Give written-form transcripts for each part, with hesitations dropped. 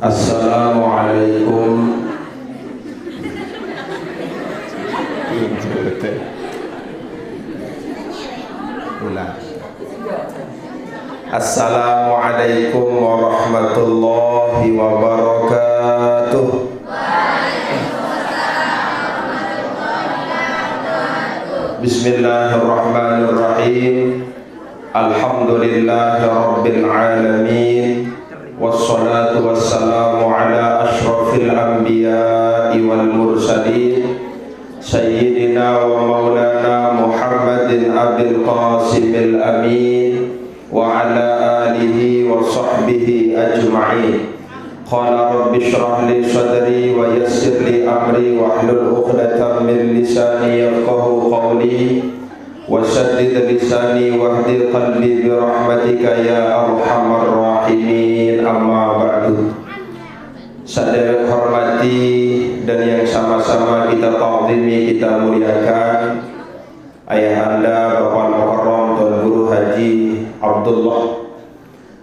Assalamualaikum. Assalamualaikum warahmatullahi wabarakatuh. Bismillahirrahmanirrahim. Alhamdulillahi rabbil alamin. Wassalatu wassalamu ala ashrafil anbiya'i wal mursalin Sayyidina wa maulana Muhammadin abil qasimil amin wa ala alihi wa sahbihi ajma'in. Qala rabbi shrah li sadri wa yassir li amri wa hlul 'uqdatam min lisani yafqahu qawli wa saddid lisani wahdi qalbi bi rahmatika ya arhamar rahimin. Amma ba'du. Saudara hormati dan yang sama-sama kita ta'zimi, kita muliakan ayahanda Bapak Mukarram Tuan Guru Haji Abdullah,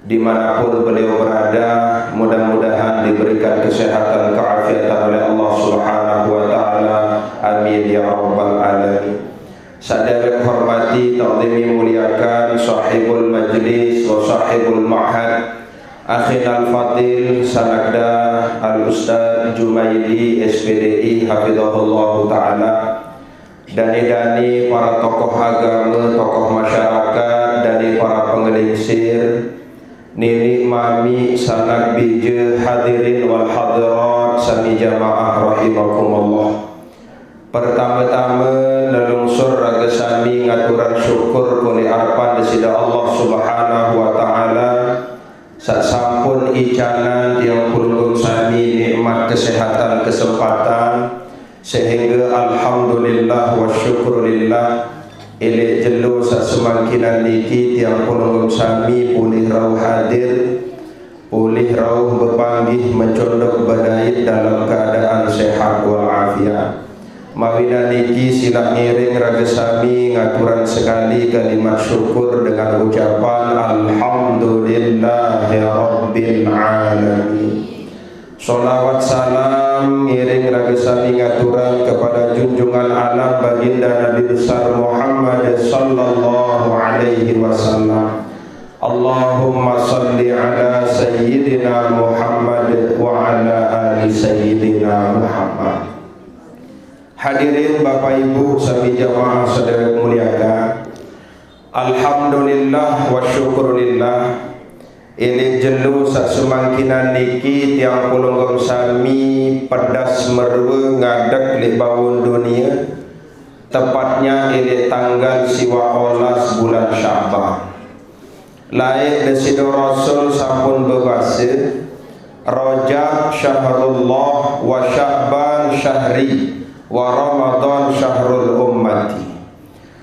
dimanapun beliau berada, mudah-mudahan diberikan kesehatan, keafiatan oleh Allah Subhanahu wa Ta'ala. Amin ya rabbal alamin. Saudara hormati, ta'zimi, muliakan sahibul majlis wa sahibul ma'had, akhina al-fadil Sanakda al-Ustaz Jumaili SPDI hafizahullah ta'ala, dani-dani para tokoh agama, tokoh masyarakat, dari para pengelingsir, nini mami sanak bija, hadirin wal hadirat sami jamaah rahimakumullah. Pertama-tama lelungsur raga sami ngaturan syukur kuli arpan desida Allah Subhanahu wa Ta'ala. Sasampun icanan yang pulung sami nikmat kesehatan, kesempatan, sehingga alhamdulillah wa syukurillah ilih jelu sasemakinan niki tiang pulung sami pulih rauh hadir, pulih rauh berpanggih mencondok badai dalam keadaan sehat walafiat. Mawina niki sila ngiring raga sami ngaturan sekali kalimat syukur dengan ucapan alhamdulillahi rabbil alamin. Sholawat salam ngiring raga sami ngaturan kepada junjungan alam baginda Nabi besar Muhammad sallallahu alaihi wasallam. Allahumma salli ala sayyidina Muhammad wa ala ali sayyidina Muhammad. Hadirin Bapak Ibu sami jamaah saudara muliakan, alhamdulillah wa syukurillah ini jelu sasumangkinan niki tiang pulunggong sami pedas merwe ngadek li bawun dunia, tepatnya ini tanggal siwa olas bulan Sya'ban. Laik desido Rasul sampun bebase Rajab syahrullah wa Sya'ban syahri wa Ramadan syahrul ummati.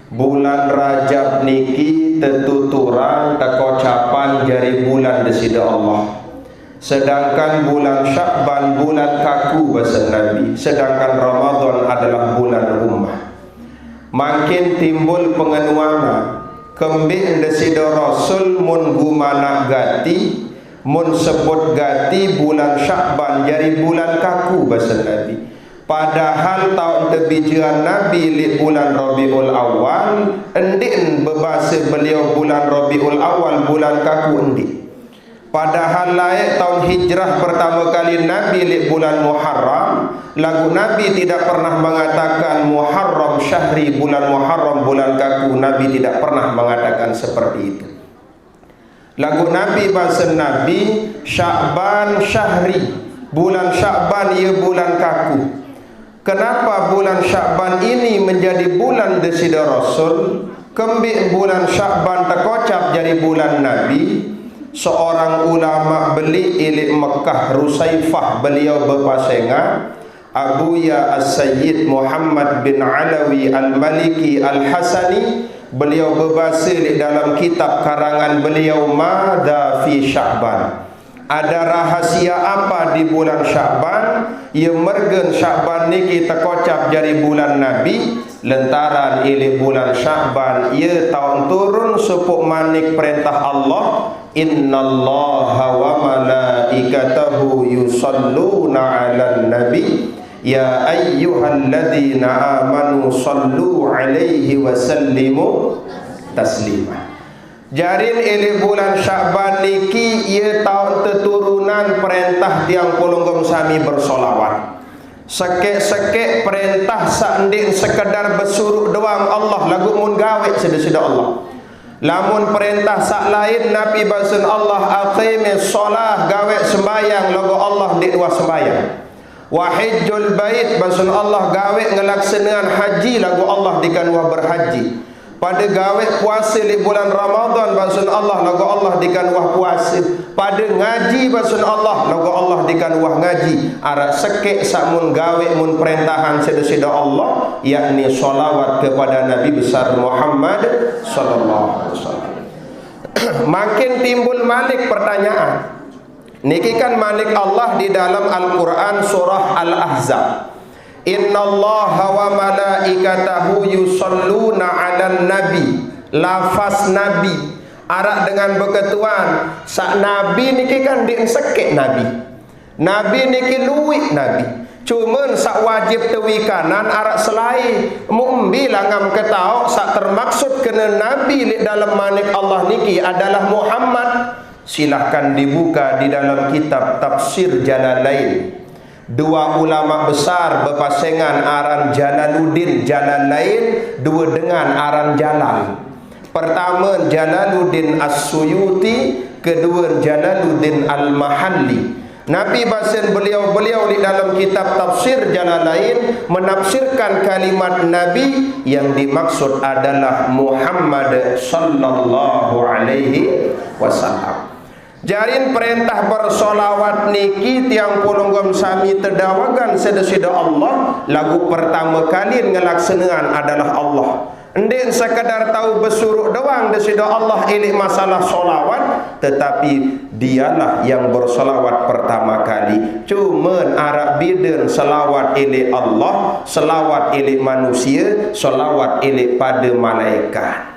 Bulan Rajab niki tetuturan tekocapan jari bulan desida Allah, sedangkan bulan Sya'ban bulan kaku bahasa Nabi, sedangkan Ramadan adalah bulan ummah. Makin timbul pengenuangan kembing desida Rasul mun gumana gati, mun sebut gati bulan Sya'ban jari bulan kaku bahasa Nabi. Padahal tahun tebijian Nabi li bulan Rabiul Awal, endin bebasa beliau bulan Rabiul Awal bulan kaku endi. Padahal layak tahun hijrah pertama kali Nabi li bulan Muharram, lagu Nabi tidak pernah mengatakan Muharram syahri, bulan Muharram bulan kaku. Nabi tidak pernah mengatakan seperti itu. Lagu Nabi bahasa Nabi Sya'ban syahri, bulan Sya'ban ia bulan kaku. Kenapa bulan Sya'ban ini menjadi bulan desida Rasul? Kembik bulan Sya'ban terkocap jadi bulan Nabi. Seorang ulama beli ilik Mekah Rusaifah, beliau berpasangan Abuya As-Sayyid Muhammad bin Alawi Al-Maliki Al-Hasani. Beliau berbahasa di dalam kitab karangan beliau Madha fi Sya'ban. Ada rahasia apa di bulan Sya'ban? Ia mergen Sya'ban ni kita kocap jadi bulan Nabi. Lentaran ili bulan Sya'ban ia tahun turun supuk manik perintah Allah, innallaha wa malaikatahu yusalluna 'alan nabi ya ayyuhalladzina amanu sallu 'alaihi wa sallimu taslima. Jarin ili bulan Sya'ban niki ia tahun keturunan perintah tiang polonggom sami bersolawat. Sekek-sekek perintah saknding sekedar bersuruh doang Allah lagu mun gawe sida-sida Allah. Lamun perintah sak lain Nabi basun Allah aqimis shalah gawe sembayang lagu Allah di dua sembayang. Wa hajjul bait basun Allah gawe ngelaksanaan haji lagu Allah di kanwa berhaji. Pada gawe puasa di bulan Ramadan basun Allah lagu Allah di kanwa puasa. Pada ngaji basun Allah lagu Allah di kanwa ngaji. Arak sekek samun gawe mun perintahan sida-sida Allah, yakni solawat kepada Nabi besar Muhammad sallallahu alaihi wasallam. Makin timbul malik pertanyaan. Niki kan malik Allah di dalam Al-Quran surah Al-Ahzab. Innallaha wa malaikatahu yusalluna 'alan nabi. Lafaz nabi arak dengan beketuan sak nabi niki kan diensekek nabi. Nabi niki luwih nabi. Cuma sak wajib tewikanan arak selai mumbi langam ketauk sak termaksud kena nabi di dalam manik Allah niki adalah Muhammad. Silahkan dibuka di dalam kitab Tafsir Jalalain. Dua ulama besar berpasangan aran Jalaluddin Jalalain, dua dengan aran Jalal. Pertama Jalaluddin As-Suyuti, kedua Jalaluddin Al-Mahalli. Nabi basen beliau-beliau di dalam kitab Tafsir Jalalain menafsirkan kalimat Nabi yang dimaksud adalah Muhammad sallallahu alaihi wasallam. Jarin perintah bersolawat niki tiang polonggom sami terdawagan sedesida Allah. Lagu pertama kali ngelaksanaan adalah Allah. Endin sekadar tahu bersuruh doang desida Allah ini masalah solawat, tetapi dialah yang bersolawat pertama kali. Cuman Arab bidin selawat ili Allah, selawat ili manusia, selawat ili pada malaikat.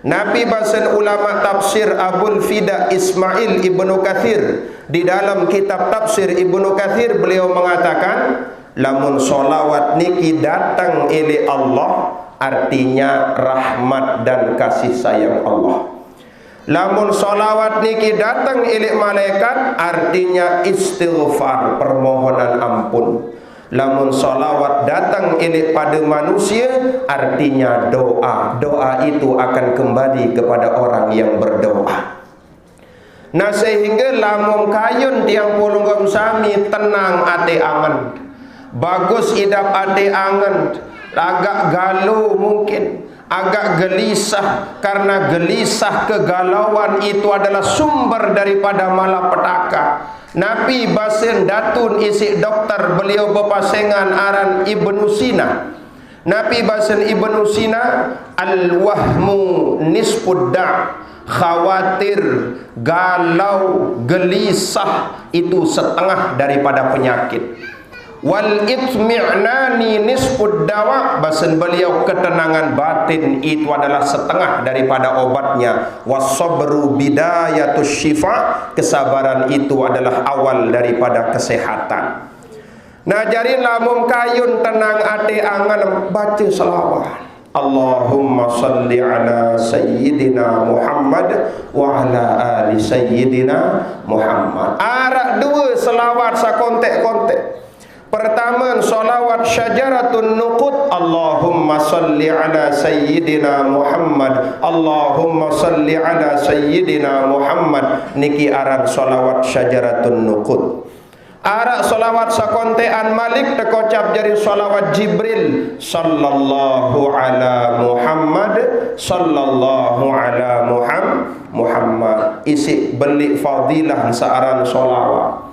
Nabi bahasan ulama tafsir Abul Fida Ismail Ibnu Kathir di dalam kitab tafsir Ibnu Kathir beliau mengatakan lamun solawat niki datang ili Allah artinya rahmat dan kasih sayang Allah. Lamun solawat niki datang ili malaikat artinya istighfar permohonan ampun. Lamun solawat datang ili pada manusia artinya doa. Doa itu akan kembali kepada orang yang berdoa. Nah sehingga lamun kayun tiang polonggom sami tenang ate angan, bagus idap ate angan, agak galau mungkin, agak gelisah, karena gelisah kegalauan itu adalah sumber daripada malapetaka. Nabi basen datun isi dokter beliau berpasangan aran Ibnu Sina. Nabi basen Ibnu Sina al-wahmu nisfudda, khawatir, galau, gelisah itu setengah daripada penyakit. Wal itmi'nani nisfud dawa, bahasan beliau ketenangan batin itu adalah setengah daripada obatnya. Wasabru bidayatus syifa, kesabaran itu adalah awal daripada kesehatan. Nah jadi lamun kayun tenang ate angan baca selawat. Allahumma salli ala sayyidina Muhammad wa ala ali sayyidina Muhammad. Arak dua selawat sakontek-kontek. Pertama solawat syajaratun nuqud, Allahumma salli ala sayyidina Muhammad, Allahumma salli ala sayyidina Muhammad. Niki aran solawat syajaratun nuqud. Arak solawat sakontean Malik tekocap jadi solawat Jibril, sallallahu ala Muhammad, sallallahu ala Muhammad. Isi beli fadilah searan solawat.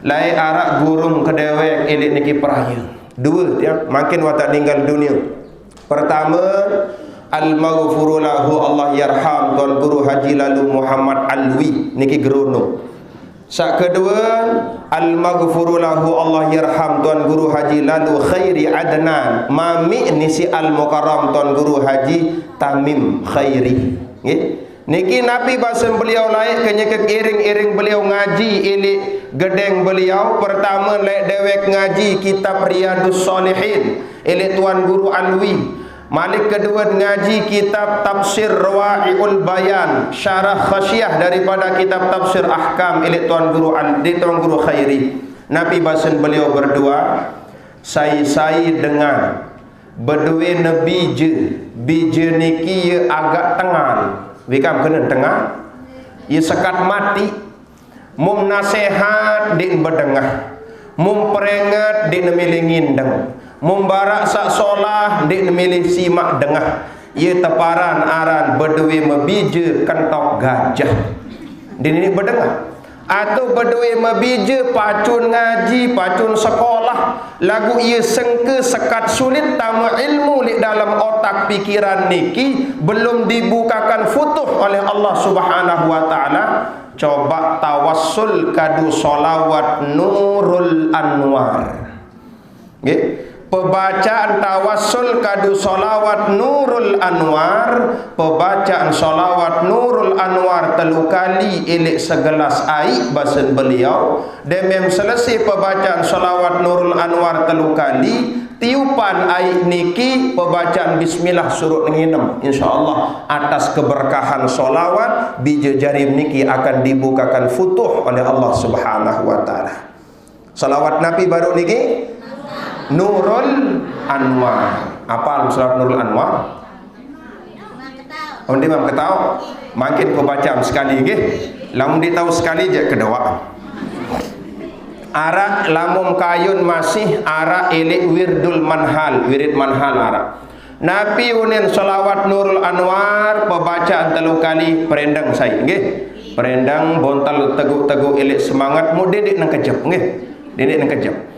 Lai arak gurung kedewek elit niki peraya. Dua dia makin watak tinggal dunia. Pertama al-maghfuru lahu Allah yarham Tuan Guru Haji Lalu Muhammad Alwi niki gerono. Sak kedua, al-maghfuru lahu, Allah yarham Tuan Guru Haji Lalu Khairi Adnan. Mami ni si al-mukarram Tuan Guru Haji Tamim Khairi. Nggih. Niki Nabi bahasa beliau laik kenya ke iring-iring beliau ngaji ilik gedeng beliau. Pertama laik dewek ngaji kitab Riyadus Shalihin ilik Tuan Guru Alwi. Malik kedua ngaji kitab Tafsir Rawa'iul Bayan, syarah khasyah daripada kitab Tafsir Ahkam ilik Tuan Guru Tuan Guru Khairi. Nabi bahasan beliau berdua, saya dengar berdua nabi je niki ye agak tengah. Bikam kena tengah. Ye sekat mati. Mum nasihat din berdengah. Mum peringat din milih ngindeng. Membarak sak solah dik milih simak dengah. Ia teparan aran berdua mebija kentok gajah. Din ini berdengah. Atau berdua mebija pacun ngaji, pacun sekolah. Lagu ia sengke sekat sulit tamu ilmu di dalam otak pikiran niki belum dibukakan futuh oleh Allah Subhanahu wa taala. Coba tawassul kadu solawat Nurul Anwar. Nggih. Pembacaan tawassul kadu solawat Nurul Anwar. Pembacaan solawat Nurul Anwar telu kali ilik segelas air bahasan beliau. Dan mem selesai pembacaan solawat Nurul Anwar telu kali, tiupan air niki pembacaan bismillah surut nginem. InsyaAllah atas keberkahan solawat bija jarim niki akan dibukakan futuh oleh Allah Subhanahu wa taala. Salawat Nabi baru niki Nurul Anwar. Apa surat Nurul Anwar? Imam ketahu. Makin kau baca sekali nggih. Lamun ditahu sekali je kedua. Arak lamun kayun masih arak ilik wirdul manhal, wirid manhal arak. Nabi unin salawat Nurul Anwar pembacaan telu kali perendang saya nggih. Perendang bontal teguk-teguk ilik semangat mu didik nang kejap nggih. Didik nang kejap.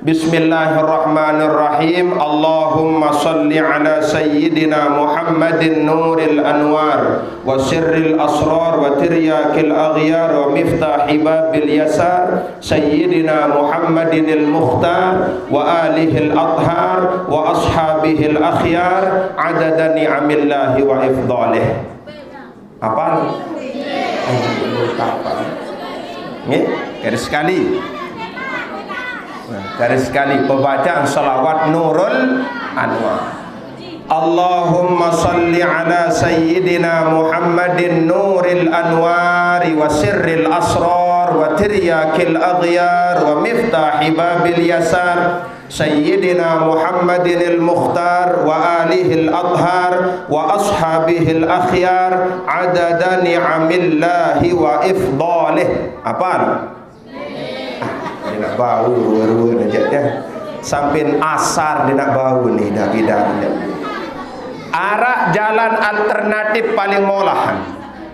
Bismillahirrahmanirrahim. Allahumma salli ala sayyidina Muhammadin nuril anwar wa sirril asrar wa tiryakil aghyar wa miftahi babil yasar sayyidina Muhammadinil mukhtar wa alihil adhar wa ashabihil akhyar adada ni'amillahi wa ifdalih. Apa? Ini garis sekali. Garis sekali pembacaan salawat Nurul Anwar. Allahumma salli ala sayyidina Muhammadin nuril anwari wa sirril asrar wa tiryakil aghyar wa miftahi babil yasar sayyidina Muhammadinil mukhtar wa alihil adhar wa ashabihil akhyar adada ni'amillahi wa ifdalih. Apaan? Dia nak bau ruwa-ruwa najak dia. Sampin asar dia nak bau ni dah bidan dia. Arah jalan alternatif paling molahan.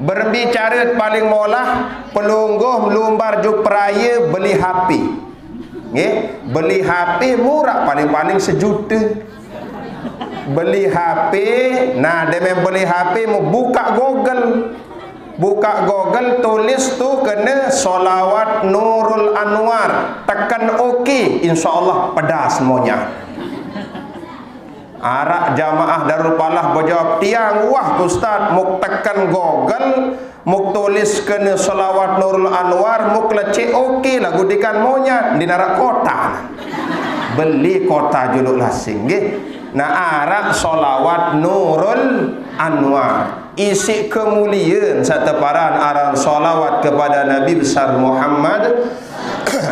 Berbicara paling molah, pelungguh lumbar juk peraya beli HP. Nggih, beli HP murah paling-paling sejuta. Beli HP, nah dia beli HP mau buka Google. Buka Google, tulis tu kena solawat Nurul Anwar, tekan OK, insyaAllah pedas semuanya. Arak jamaah Darul Falah berjawab, tiang wah Ustaz, muk tekan Google, muk tulis kena solawat Nurul Anwar, muk lecek OK lah, gudikan monyet di narak kota. Beli kota juluk lasing, nah arak solawat Nurul Anwar. Isi kemuliaan seteparan aran solawat kepada Nabi besar Muhammad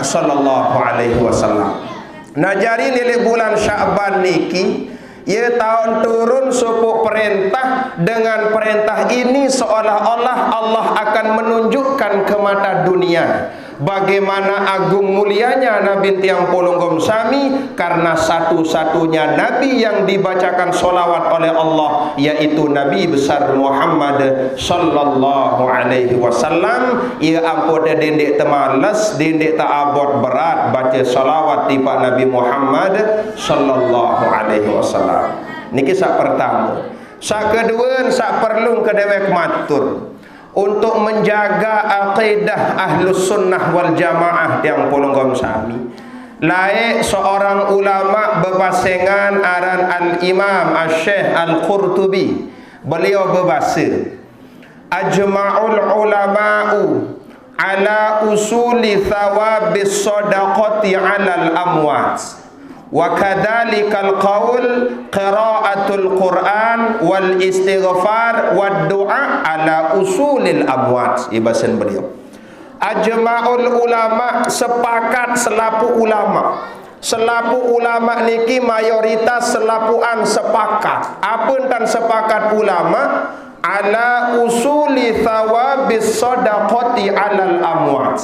sallallahu alaihi wasallam. Najari nilai bulan Sya'ban niki, ia tahun turun supuk perintah. Dengan perintah ini seolah-olah Allah akan menunjukkan ke mata dunia bagaimana agung mulianya Nabi tiang polonggom sami, karena satu-satunya Nabi yang dibacakan solawat oleh Allah yaitu Nabi besar Muhammad sallallahu alaihi wasallam. Ia ampun dendek temales, dendek tak abot berat baca solawat tiba Nabi Muhammad sallallahu alaihi wasallam. Niki sak pertama. Sak kedua, sak perlu ke dewek matur. untuk menjaga akidah Ahlus Sunnah wal Jamaah yang polonggom sami. Laik seorang ulama berpasangan aran Al-Imam Al-Syekh Al-Qurtubi. Beliau berbahasa, ajma'ul ulama'u ala usuli thawabis sadaqati 'alal amwat wa kadzalikal qaul qiraatul Quran wal istighfar wad du'a ala usulil amwat. Ibasan beliau, ajma'ul ulama, sepakat selapu ulama. Selapu ulama niki mayoritas selapuan sepakat. Apa dan sepakat ulama? Ala usuli thawabis sadaqati 'alal amwat.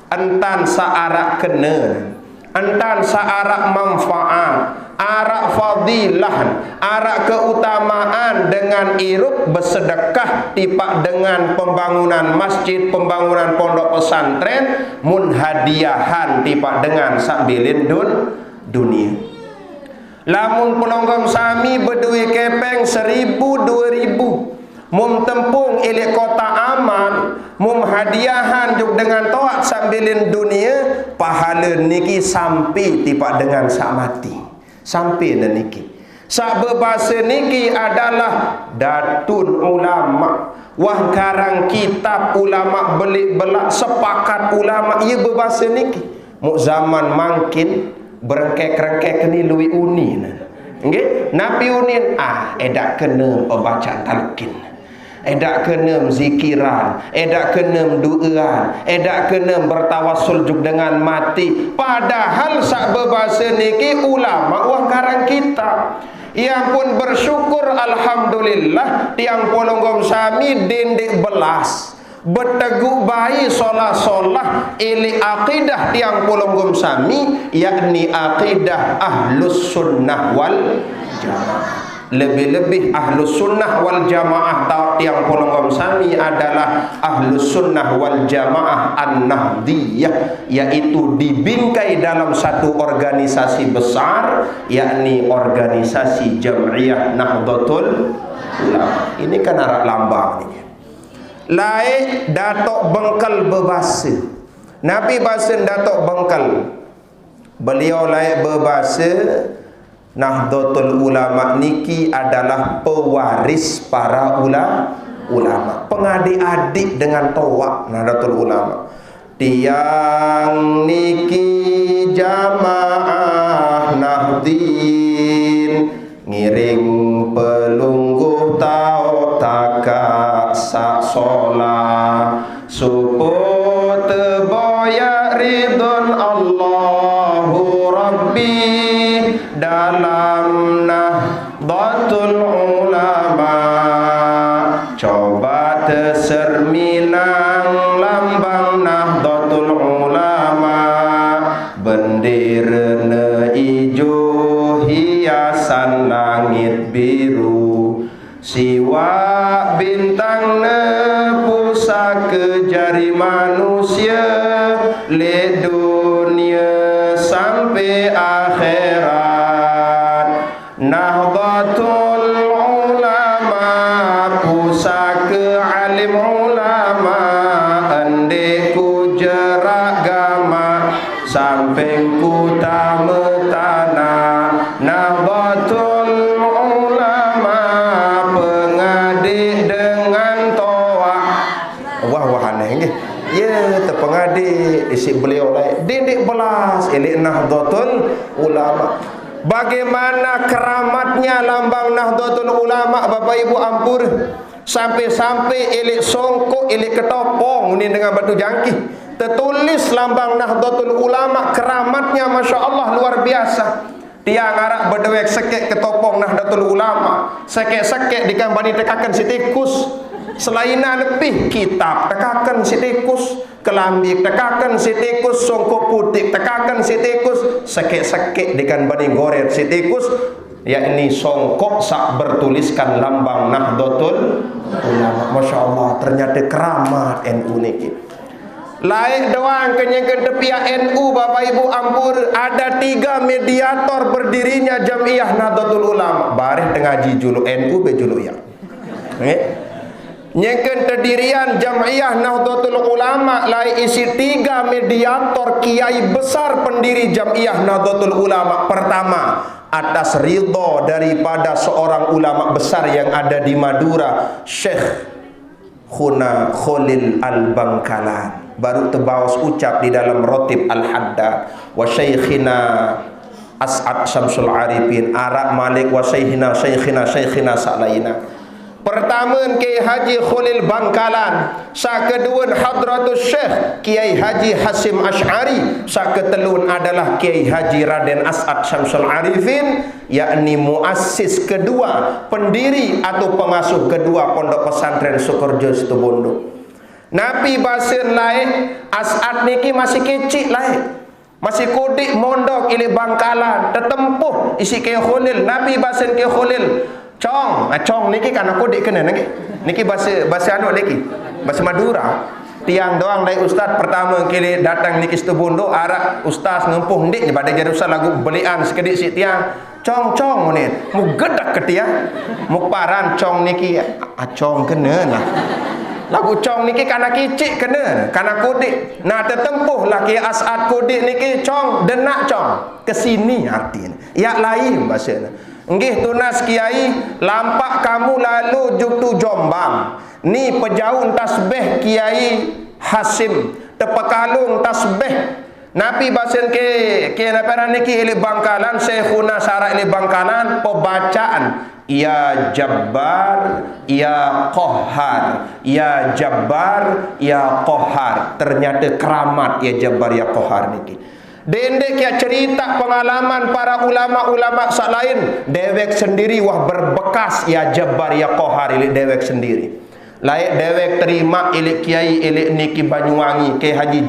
Entan saarak kena, entan saarak manfaat, arak fadilah, arak keutamaan dengan irup bersedekah tipak dengan pembangunan masjid, pembangunan pondok pesantren, munhadiahan tipak dengan sabilin dunia. Lamun penonggom sami berdui kepeng 1000 2000 mum tempung ilik kota aman, mum hadiahan juk dengan toat sambilin dunia, pahala niki sampai tipak dengan sak mati. Sampai dan niki. Sak berbahasa niki adalah datun ulama. Wah karang kitab ulama belik belak sepakat ulama ia berbahasa niki. Muk zaman mangkin berengkek-rengkek ni lui uni. Nggih, napi unin edak kena pembacaan talqin. Edak kena zikiran, edak kena doaan, edak kena bertawassul juk dengan mati. Padahal sak berbahasa niki ulama wah karang kita. Yang pun bersyukur alhamdulillah tiang polonggom sami dindik belas. Berteguh bayi solah-solah ili akidah tiang polonggom sami, yakni akidah Ahlus Sunnah wal Jamaah. Lebih-lebih Ahlus Sunnah wal Jamaah tiang polonggom sami adalah Ahlus Sunnah wal Jamaah An-Nahdiyah, yaitu dibingkai dalam satu organisasi besar, yakni organisasi Jam'iyah Nahdlatul Ulama. Ini kan arah lambang ini. Laik Datuk Bengkel berbahasa. Nabi bahasa Datuk Bengkel. Beliau laik berbahasa Nahdlatul Ulama niki adalah pewaris para ulama, pengadik-adik dengan tawak Nahdlatul Ulama. Tiang niki jamaah Nahdin, ngiring pelungguh tau taka sak solah, supo teboya ridon Allahu Rabbi dalam Nahdlatul Ulama. Coba terserminang lambang Nahdlatul Ulama, bendera ijo hiasan langit biru, siwa bintang pusaka jari manusia, le dunia sampai akhirat. Nahdlatul Ulama pusaka alim ulama, endeku jerak gama samping ku tanah. Nahdlatul Ulama pengadik dengan toak. Wah aneh nggih. Ya terpengadik isi beliau lain didik belas ilik Nahdlatul Ulama. Bagaimana keramatnya lambang Nahdlatul Ulama Bapak Ibu ampur, sampai-sampai ilik songkok ilik ketopong ini dengan batu jangkih tertulis lambang Nahdlatul Ulama. Keramatnya Masya Allah luar biasa. Tiang arak berdewek sekek ketopong Nahdlatul Ulama, sekek-sekek dikambani tekakan si tikus. Selaina lebih kitab tekakan si tikus, kelambi tekakan si tikus, songkok putih tekakan si tikus, sekek-sekek dikambani goret si tikus, yakni songkok sak bertuliskan lambang Nahdlatul Ulama. Masya Allah, ternyata keramat NU niki. Laik doang kenyangkan tepiak NU Bapak Ibu ampur, ada 3 mediator berdirinya Jam'iyah Nahdlatul Ulama. Barih ngaji julu NU be julu ya. Nyekan terdirian Jam'iyah Nahdlatul Ulama lai isi 3 mediator kiai besar pendiri Jam'iyah Nahdlatul Ulama. Pertama, atas ridho daripada seorang ulama besar yang ada di Madura, Syekh Khuna Khalil Al-Bangkalan. Baru terbawas ucap di dalam Rotib Al-Haddad. Wa Syekhina As'ad Syamsul Arifin Arak Malik wa Syekhina Sa'laina. Pertama Kiai Haji Khalil Bangkalan, sa kedua Hadratus Syekh Kiai Haji Hasim Asy'ari, sa ketelun adalah Kiai Haji Raden As'ad Syamsul Arifin, yakni muassis kedua, pendiri atau pengasuh kedua Pondok Pesantren Sukorejo Situbondo. Nabi basen lain As'ad niki masih kecil lain, masih kodik mondok ili Bangkalan, tetempuh isi Kiai Khalil. Nabi basen Kiai Khalil cong, cong niki kan aku dik kena niki bahasa anu lagi, bahasa Madura. Tiang doang dari ustaz pertama kali datang niki Situbondo, arak ustaz ngempuh ndik pada jadi ustaz lagu belian sekedik si tiang cong ni mu gedak ke tiang mu paran cong niki cong kena lah. Lagu cong niki kana kicik kena, kana kodik. Nah tertempuh laki As'ad kodik niki cong denak cong kesini artinya. Ya lain bahasa. Nggih tunas kiai, lampak kamu lalu juktu Jombang. Ni pejaun tasbih Kiai Hasim, tepekalung tasbih. Nabi basen ke naparan niki ili Bangkalan, Syekhuna Sara ili Bangkalan, pembacaan ya Jabbar, ya Qahhar, ya Jabbar, ya Qahhar. Ternyata keramat ya Jabbar, ya Qahhar niki. Dendek ya cerita pengalaman para ulama-ulama sak lain, dewek sendiri wah berbekas ya Jabbar ya Qahhar ilik dewek sendiri. Laik dewek terima ilik kiai ilik niki Banyuwangi, Kiai Haji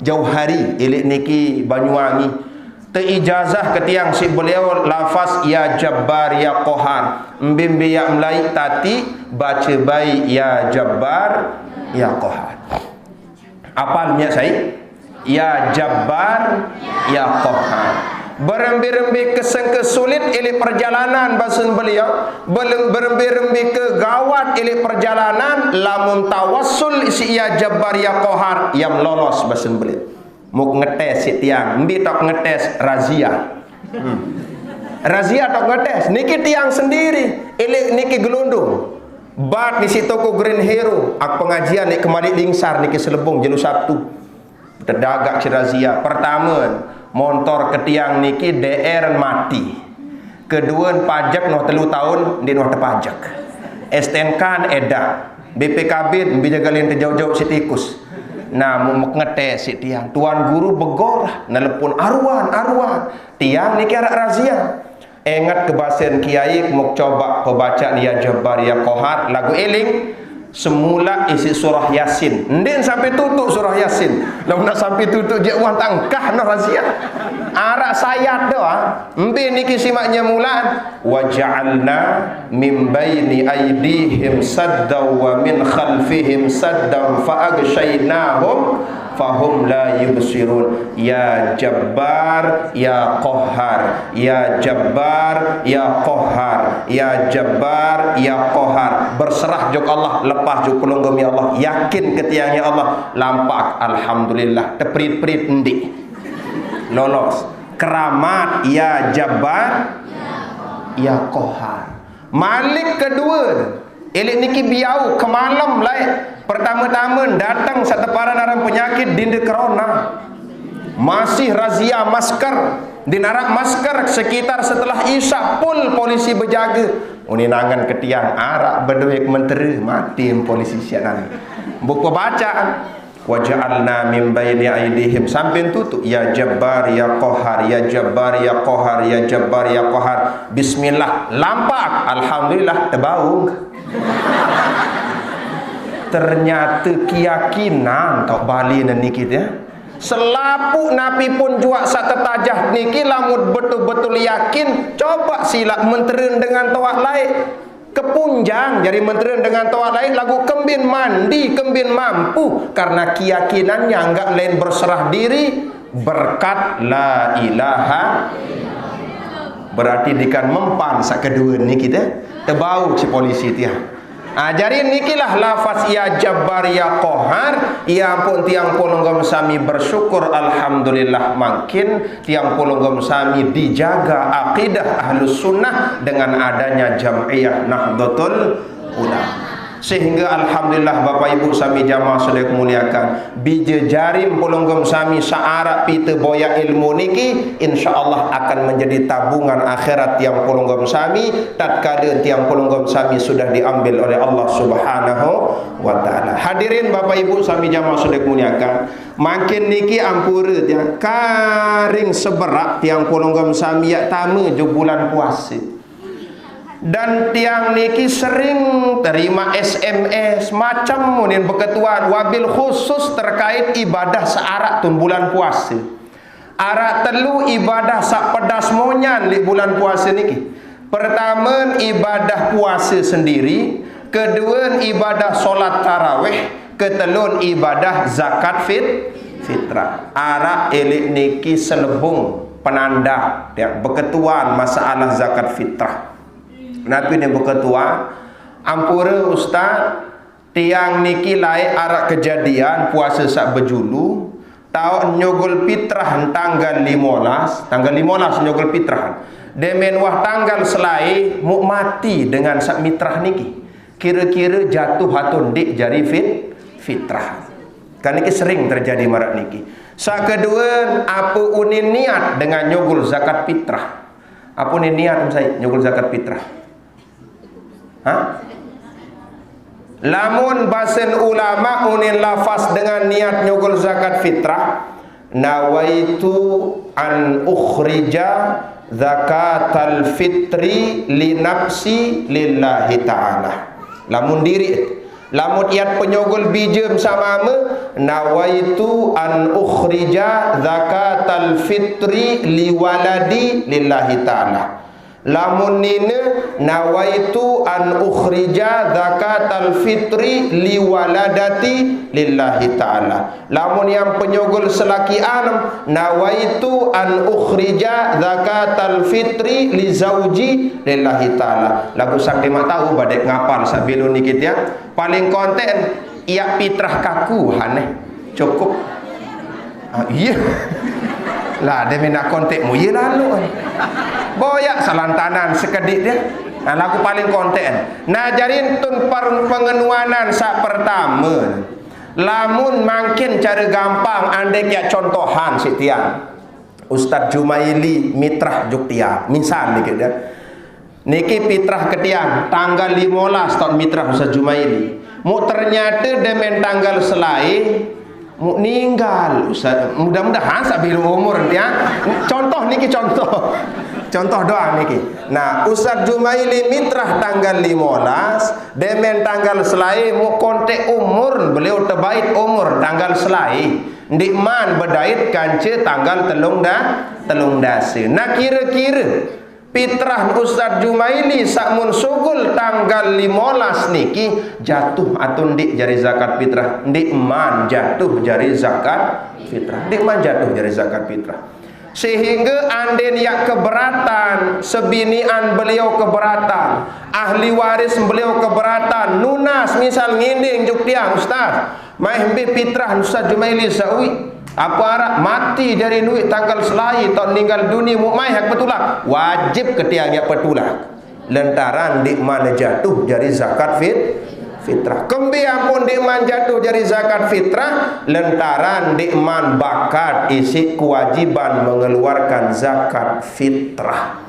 Jauhari ilik niki Banyuwangi. Teijazah ketiang si beliau lafaz ya Jabbar ya Qahhar. Mbimbi ya Melayu tati baca baik ya Jabbar ya Qahhar. Apa niat saya? Ya Jabbar, ya Qahhar. Berembi-rembi kesengke sulit ili perjalanan basun beliau, berembi-rembi ke gawat ili perjalanan, lamun tawassul isi ya Jabbar ya Qahhar yang lolos basun beliau. Muk ngetes si tiang, mbi tok ngetes razia. Razia tok ngetes, niki tiang sendiri, ili niki gelundung. Bat di situ ko Green Hero, ak pengajian ni kembali lingsar niki Selebung jelu Sabtu. Terdagak cirazia. Pertama, motor ketiang niki DR mati. Kedua, pajak noh 3 tahun di noh terpajak. STNK edak. BPKB bijagalin terjauh-jauh si tikus. Nah, mau ngetes si tiang. Tuan guru begor, nelpon arwan. Tiang niki arak razia. Ingat kebasen kiai mau coba pembacaan ya Jabbar ya Qahhar lagu eling. Semula isi surah Yasin, ndin sampai tutup surah Yasin. Lalu nak sampai tutup je uang tangkah no razia. Arak sayat doa. Mbi niki simaknya mulaan. Wa ja'alna min baini aydihim saddan wa min khalfihim saddan fa aghshaynahum fahum la yubsirun. Ya Jabbar ya Qahhar, ya Jabbar ya Qahhar, ya Jabbar ya Qahhar. Berserah juk Allah, lepas juk pelunggum ya Allah, yakin ketiangnya Allah, lampak alhamdulillah teprit-prit endi lolos. Keramat ya Jabbar ya Qahhar. Malik kedua elik niki biau kemalam lain. Pertama-tama datang seteparan orang penyakit dinda corona. Masih razia masker. Dinarak masker sekitar setelah Isya pul polisi berjaga. Uni nangan ketiang arak berduit menteri mati polisi sianan. Buku bacaan wa ja'alna min baini aydihim sampai tutup ya Jabbar ya Qahhar, ya Jabbar ya Qahhar, ya Jabbar ya Qahhar. Bismillah lampak alhamdulillah tebaung. Ternyata keyakinan tok Bali dan niki dia. Selapu Nabi pun juga satu tajah niki lamun betul-betul yakin coba silap menterin dengan toak lain kepunjang jadi menterin dengan toak lain lagu kembin mandi kembin mampu karena keyakinannya enggak lain berserah diri berkat la ilaha berarti dikan mempan sak kedua niki dia tebau si polisi dia. Jadi nikilah lafaz ya Jabbar ya Qahar. Ya ampun tiang polonggom sami bersyukur alhamdulillah makin tiang polonggom sami dijaga akidah Ahlus Sunnah dengan adanya Jam'iyah Nahdlatul Ulama. Sehingga alhamdulillah Bapak Ibu sami jamaah sudah muliakan, bija jarim polonggom sami saarak pita boya ilmu niki insyaallah akan menjadi tabungan akhirat tiang polonggom sami tatkala tiang polonggom sami sudah diambil oleh Allah Subhanahu wa taala. Hadirin Bapak Ibu sami jamaah sudah muliakan, makin niki ampura tiang karing seberak tiang polonggom sami yak tama je bulan puasa. Dan tiang niki sering terima SMS macam munin berketuan wabil khusus terkait ibadah searak tun bulan puasa. Arak telu ibadah sak pedas monyan di bulan puasa niki. Pertama ibadah puasa sendiri, kedua ibadah solat tarawih, ketelun ibadah zakat fitrah. Arak elik niki selebung penanda ya, berketuan masalah zakat fitrah. Nabi ni berketua ampura ustaz tiang niki lai arak kejadian puasa sak berjulu tahun nyogol fitrah tanggal 15 nyogol fitrah demen wah tanggal selai mu mati dengan sak mitrah niki kira-kira jatuh hatun dik jari fitrah kan niki sering terjadi marak niki. Sak kedua apa unin niat dengan nyogol zakat fitrah, apa unin niat saya nyogol zakat fitrah? Lamun basen ulama unin lafaz dengan niat nyogol zakat fitrah, nawaitu an ukhrija zakatal fitri li nafsi lillahi ta'ala. Lamun diri lamun iat penyogol bijem sama me, nawaitu an ukhrija zakatal fitri li waladi lillahi ta'ala. Lamun nina nawaitu an ukhrija zakatal fitri li waladati lillahi ta'ala. Lamun yang penyogol selaki alam, nawaitu an ukhrija zakatal fitri li zauji lillahi ta'ala. Lagu sak lima tahu badek ngapal sabilu nikit ya. Paling konten ia fitrah kaku haneh cukup. Iya. Lah dia nak kontekmu ya lalu boyak salantanan sekedik dia. Nah lagu paling konten. Nah jadi tun pengenuanan sak pertama. Lamun makin cara gampang andai ya contohan si tiang. Ustaz Jumaili mitrah Jogja. Misal dikit ya. Niki fitrah ketiang tanggal 15 tahun mitrah Ustaz Jumaili. Mu ternyata demen tanggal selai mu ninggal Ustaz, mudah-mudahan sabil umur dia. Contoh niki contoh doang niki. Nah Ustaz Jumaili mitrah tanggal 15 demen tanggal selai mu kontek umur beliau terbaik umur tanggal selai ndikman bedait kance tanggal telung dase. Nah kira-kira fitrah Ustaz Jumaili sakmun sugul tanggal 15 niki jatuh atau ndik jari zakat fitrah, ndik man jatuh jari zakat fitrah, ndik man jatuh jari zakat fitrah. Sehingga anden yang keberatan, sebinian beliau keberatan, ahli waris beliau keberatan, nunas misal nginding juk tiang Ustaz maih fitrah Ustaz Jumaili sawi apa arak mati dari duit tanggal selai tahun meninggal dunia mukmai hak betulah wajib ketiang yang betulah lantaran di mana jatuh dari zakat fitrah. Kembiang pun di mana jatuh dari zakat fitrah lantaran di mana bakat isi kewajiban mengeluarkan zakat fitrah.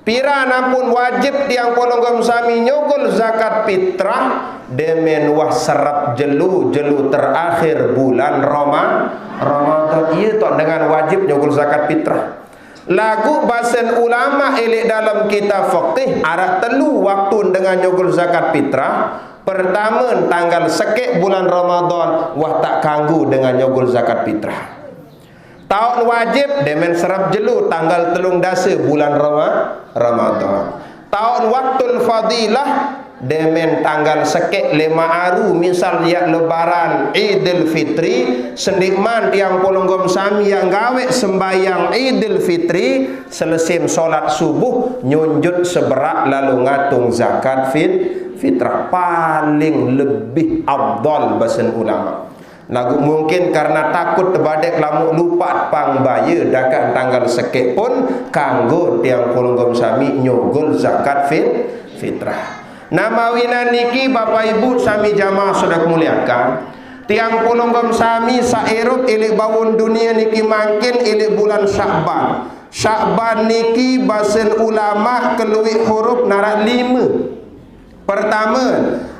Pirana pun wajib tiang polonggom sami nyogol zakat fitrah demen wah serap jelu terakhir bulan Ramadan iya tok dengan wajib nyogol zakat fitrah. Lagu basen ulama elik dalam kitab fiqih arak telu waktu dengan nyogol zakat fitrah. Pertama tanggal sekek bulan Ramadan wah tak kanggu dengan nyogol zakat fitrah. Tahun wajib demen serap jelu tanggal telung dasa bulan Ramadan. Tahun waktul fadilah demen tanggal sekek 5 aru misal ya lebaran Idul Fitri sendikman tiang polonggom sami yang gawe sembayang Idul Fitri selesai solat subuh nyunjut seberak lalu ngatung zakat fitrah paling lebih afdal basen ulama. Lagu mungkin karena takut terbadek lamuk lupa pang baya dakat tanggal sekek pun kanggo tiang polonggom sami nyogol zakat fitrah. Nama wina niki Bapak Ibu sami jamaah sudah muliakan. Tiang polonggom sami sairut ilik bawun dunia niki makin ilik bulan Sya'ban. Sya'ban niki basen ulama keluih huruf narak 5. Pertama,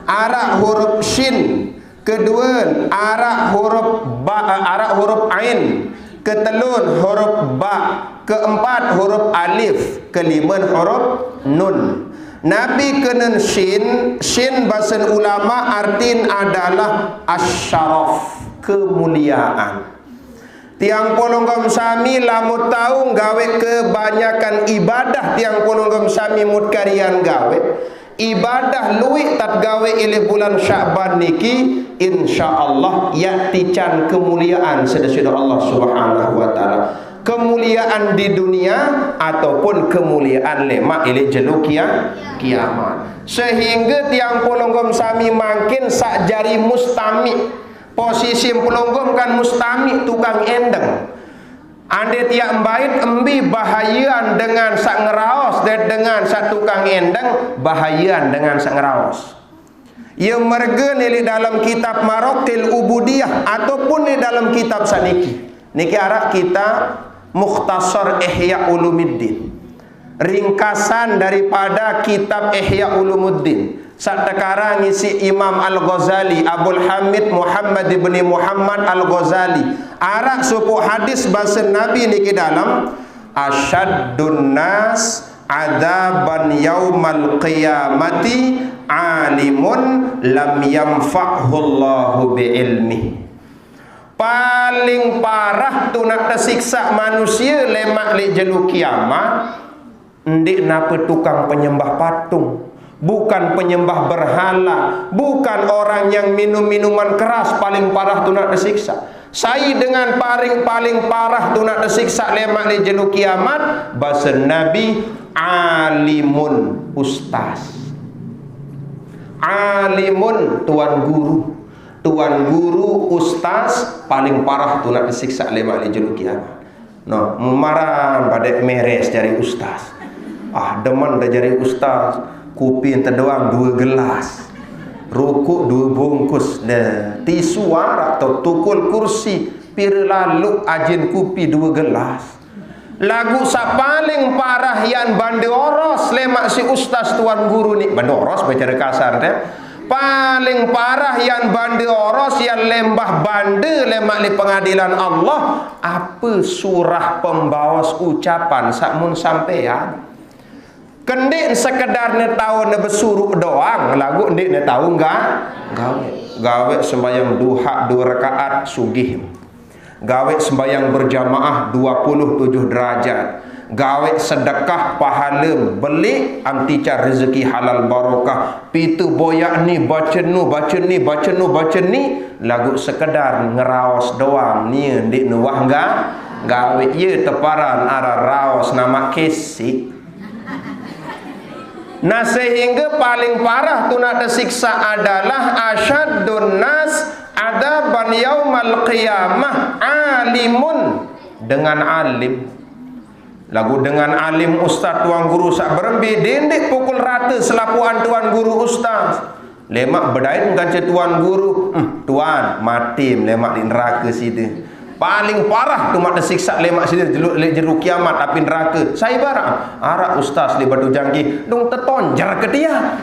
arak huruf shin. Kedua, arak huruf ba, arak huruf ain. Ketelun huruf ba. Keempat huruf alif. Kelima huruf nun. Nabi kenen shin bahasan ulama artin adalah asyaraf, kemuliaan. Tiang polonggom sami lamut tahu gawe kebanyakan ibadah tiang polonggom sami mut karian gawe. Ibadah luwih tat gawe ilih bulan Sya'ban niki insyaallah yakti can kemuliaan sedasudah Allah Subhanahu wa taala. Kemuliaan di dunia ataupun kemuliaan lemak ilih jelu kiamat. Sehingga tiang polonggom sami makin sak jari mustami. Posisi polonggom kan mustami tukang endeng. Ande tiak bait embi bahayan dengan sak ngeraos dan dengan sak tukang endeng bahayan dengan sak ngeraos. Ia merga ni dalam kitab Marokil Ubudiyah ataupun di dalam kitab saniki. Niki arak kita Mukhtasar Ihya Ulumuddin. Ringkasan daripada kitab Ihya Ulumuddin. Saat ngisi Imam Al-Ghazali Abul Hamid Muhammad ibn Muhammad Al-Ghazali arak suku hadis bahasa Nabi niki dalam asyaddun nas adaban yaumal qiyamati alimun lam yamfa'hullahu bi'ilmi. Paling parah tu nak tersiksa manusia lemak le jelu kiamat ndik napa tukang penyembah patung, bukan penyembah berhala, bukan orang yang minum minuman keras. Paling parah tu nak tersiksa. Saya dengan paling parah tu nak tersiksa lemak le jelu kiamat bahasa Nabi alimun, ustaz. Alimun tuan guru. Tuan guru, ustaz paling parah tu nak tersiksa lemak le jelu kiamat. No, memaran badek meres dari ustaz. Ah, deman dah jadi ustaz. Kopi yang terdoang 2 gelas, rokok 2 bungkus, dah tisu arak atau tukul kursi pir lalu ajin kopi 2 gelas. Lagu sa paling parah yang bande oros lemak si ustaz tuan guru ni, bande oros bicara kasar deh. Paling parah yang bande oros yang lembah bande lemak di pengadilan Allah. Apa surah pembawas ucapan sakmun sampean? Kendik sekedar ne tahu ne bersuruh doang, lagu ndik ne tahu enggak gawe sembahyang duha 2 rakaat sugih, gawe sembahyang berjamaah 27 derajat, gawe sedekah pahala beli antica rezeki halal barokah, pitu boyak ni baca ni lagu sekedar ngeraos doang ni ndik ne wah enggak gawe ye teparan ara raos nama kesik. Nah sehingga paling parah tu nak tersiksa adalah asyaddun nas adaban yaumal qiyamah alimun, dengan alim. Lagu dengan alim ustaz tuan guru sak berembi dendik pukul rata selapuan tuan guru ustaz. Lemak berdain kaca tuan guru, tuan mati lemak di neraka situ. Paling parah tu mak tersiksa lemak sini jeruk kiamat api neraka. Saya barang arak ustaz di batu jangki dong tetonjar ke dia.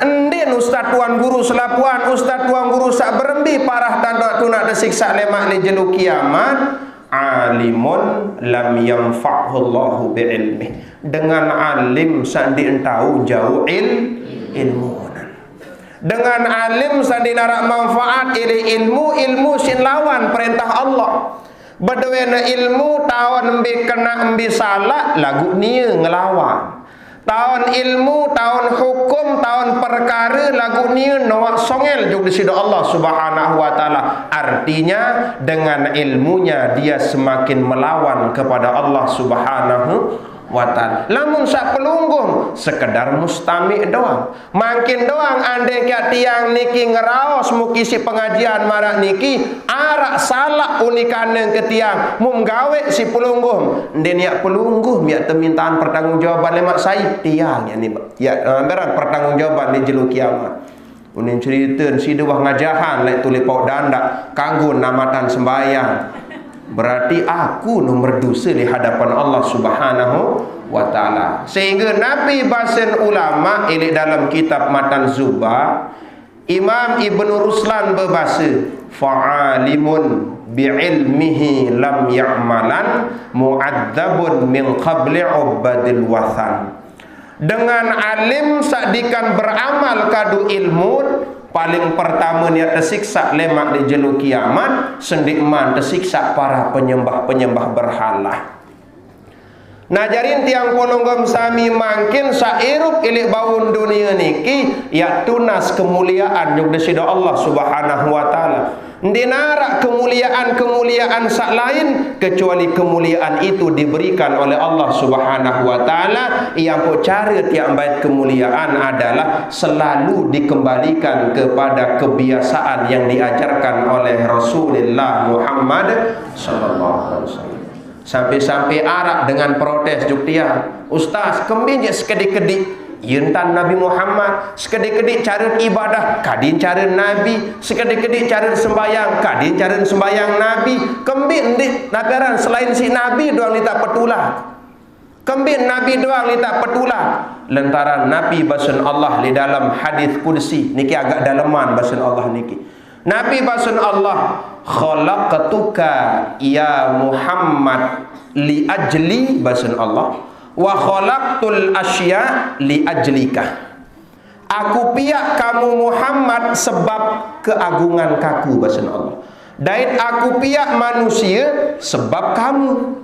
Endin ustaz tuan guru selapuan, ustaz tuan guru sak berembi parah tanda tu nak tersiksa lemak li jeruk kiamat. Alimun lam yanfa'hullahu bi'ilmi. Dengan alim sandi entau jauh ilmu. Dengan alim sandi narak manfaat ilmu sin lawan perintah Allah. Berdewena ilmu tahun embi kena embi salah lagu nia ngelawan. Tahun ilmu, tahun hukum, tahun perkara lagu nia nawak songel juga di sida Allah Subhanahu wa taala. Artinya dengan ilmunya dia semakin melawan kepada Allah Subhanahu wa ta'ala. Lamun sak pelunggung sekedar mustami doang. Makin doang andai kat tiang niki ngeraos muki si pengajian marak niki arak salah unikane ke tiang mum gawe si pelunggung. Ndin ya pelunggung ya temintaan pertanggungjawaban lemak saya tiang ya ni ya beran pertanggungjawaban di jelu kiamat. Unin cerita si dewah ngajahan lek tulis pau danda kanggo namatan sembayang. Berarti aku nomor dosa di hadapan Allah Subhanahu wa ta'ala. Sehingga Nabi basen ulama ini dalam kitab Matan Zuba, Imam Ibn Ruslan berbahasa fa'alimun bi'ilmihi lam ya'malan mu'adzabun min qabli ubadil wathan. Dengan alim sadikan beramal kadu ilmu, paling pertama niat tersiksa lemak di jelu kiamat, sendikman tersiksa para penyembah-penyembah berhala. Nah jarin tiang polonggom sami makin sairup ilik baun dunia niki ya tunas kemuliaan yuk desida Allah Subhanahu wa ta'ala. Dinara kemuliaan sak lain kecuali kemuliaan itu diberikan oleh Allah Subhanahu wa ta'ala. Yang pun cara tiang bait kemuliaan adalah selalu dikembalikan kepada kebiasaan yang diajarkan oleh Rasulullah Muhammad sallallahu alaihi wasallam. Sampai-sampai arak dengan protes juk tiang, ustaz kembin je sekedik-kedik yuntan Nabi Muhammad, sekedik-kedik cara ibadah kadin cara Nabi, sekedik-kedik cara sembayang kadin cara sembayang Nabi. Kembin dik nagaran selain si Nabi doang ni tak petulah. Kembin Nabi doang ni tak petulah. Lantaran Nabi basun Allah di dalam hadis kursi niki agak daleman basun Allah niki. Nabi basun Allah, khalaqtuka ya Muhammad li ajli basun Allah wa khalaqtul asya li ajlika. Aku piak kamu Muhammad sebab keagungan kaku basun Allah. Dait aku piak manusia sebab kamu.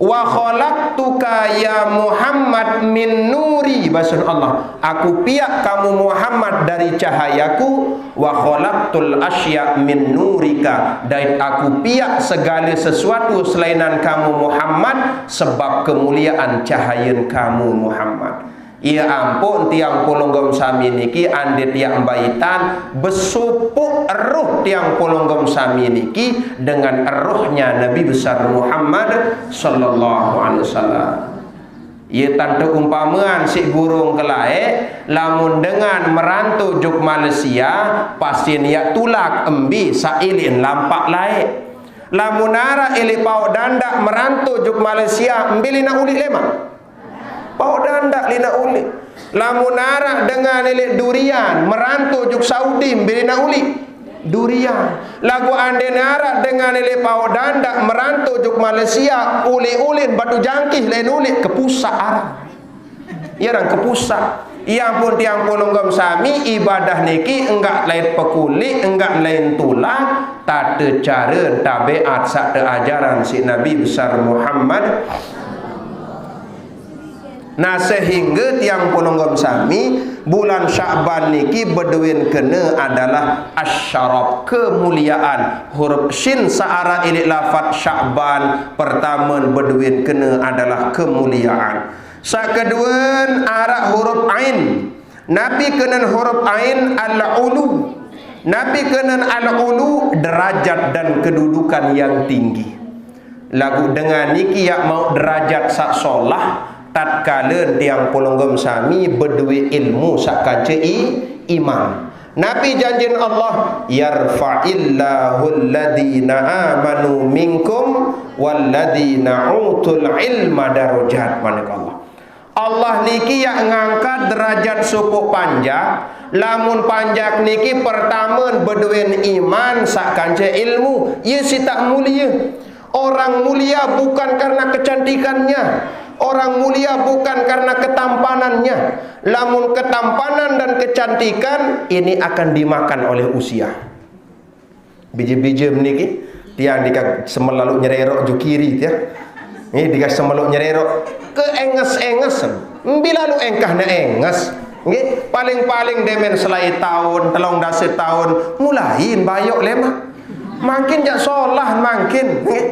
Wa khalaqtuka ya Muhammad min nuri basun Allah. Aku piak kamu Muhammad dari cahayaku. Wa khalaqtul asya min nurika. Dan aku piak segala sesuatu selainan kamu Muhammad sebab kemuliaan cahayan kamu Muhammad. Ya ampun tiang polonggom sami niki ande tiang baitan besupuk roh tiang polonggom sami niki dengan rohnya Nabi besar Muhammad sallallahu alaihi wasallam. Ia tante umpamaan si burung kelae lamun dengan merantau juk Malaysia pasien ya tulak embi sailin lampak lae. Lamun ara ili pau danda merantau juk Malaysia embi lina ulik lemak. Pau danda lina uli. Lamun arah dengan ilik durian merantau juk Saudi bilina uli durian. Lagu ande nara dengan ilik pau danda merantau juk Malaysia uli-ulin batu jangkih lain uli kepusak arah. Ya orang kepusak. Yang pun tiang polonggom sami ibadah niki enggak lain pekuli, enggak lain tulang, tak ada cara tabiat sak ajaran si Nabi besar Muhammad. Nah sehingga tiang polonggom sami bulan Sya'ban niki beduin kena adalah asyarab kemuliaan. Huruf shin searah ilik lafaz Sya'ban pertama beduin kena adalah kemuliaan. Sakeduan arah huruf ain. Nabi kena huruf ain al-ulu. Nabi kena al-ulu derajat dan kedudukan yang tinggi. Lagu dengan niki ya mau derajat sak solah tatkala tiang polonggom sami berdua ilmu sakkan iman. Nabi janjin Allah yarfa'illahu alladhina amanu minkum walladhina utul ilma darajat. Allah Allah niki yang ngangkat derajat suku panjang. Lamun panjang niki pertama berdua iman sakkan ilmu. Ia si tak mulia. Orang mulia bukan karena kecantikannya. Orang mulia bukan karena ketampanannya. Lamun ketampanan dan kecantikan ini akan dimakan oleh usia. Biji-biji niki tiang dikak semelalu nyererok jukiri dia. Ini dikak semelalu nyererok keenges-enges. Bila lu engkah na enges. Nggih, paling-paling demen selai tahun, telung dasa tahun, mulain bayok lemak. Makin jak solah makin. Nggih.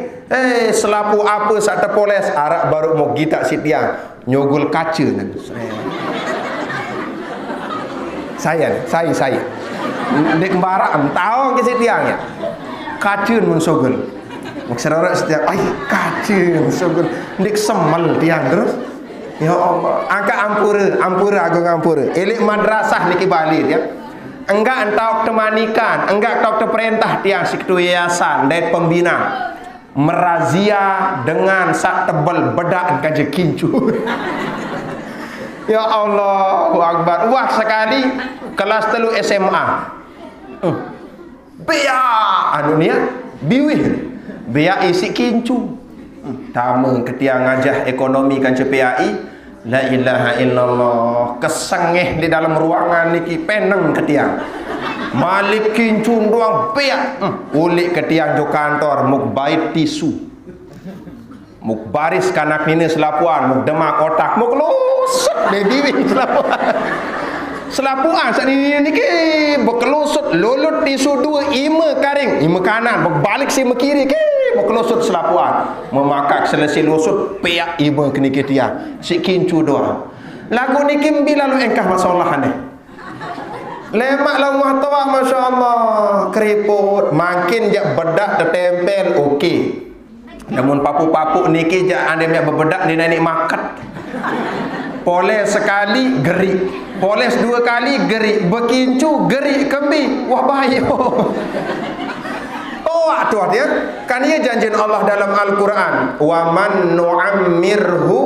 Selapu apa sak terpoles arak baru mau gitak si tiang nyogul kaca nan. Saya dek barak tahu ke si tiang ya. Kaca mun sogel. Maksudnya setiap kaca sogel dek semal tiang terus. Ya Allah, angkat ampura agung ampura. Elik madrasah niki Bali dia. Enggak entok temanikan, enggak entok terperintah tiang si ketua yayasan dan pembina merazia dengan sak tebal bedak kaje kincu. Ya Allah, Akbar. Wah sekali kelas 3 SMA. Bea anu nia biwih. Bea isi kincu. Tama ketia ngajah ekonomi kan CPAI. La ilaha illallah. Kesengeh di dalam ruangan niki peneng ketia. Malik kincun doang bea. Ulik ketia jo kantor muk bait tisu. Muk baris kanak ini selapuan, muk demak otak, muk lusut bebiwi selapuan. Selapuan saat ini niki bekelusut lulut tisu dua ima karing, ima kanan, berbalik si kiri ke bekelusut selapuan. Memakak selesai lusut peak ima kini ketia. Si kincu doang. Lagu niki bila lu engkah masalah ni. Lemak lah muhtawa masya-Allah keriput, makin jak bedak tertempel okey. Namun papu-papu niki jak anda yang berbedak dia naik makat. Poles sekali gerik, poles 2 kali gerik, berkincu gerik kembi. Wah bahaya. Oh tu dia. Kan ia janjian Allah dalam Al-Quran. Wa man nu'ammirhu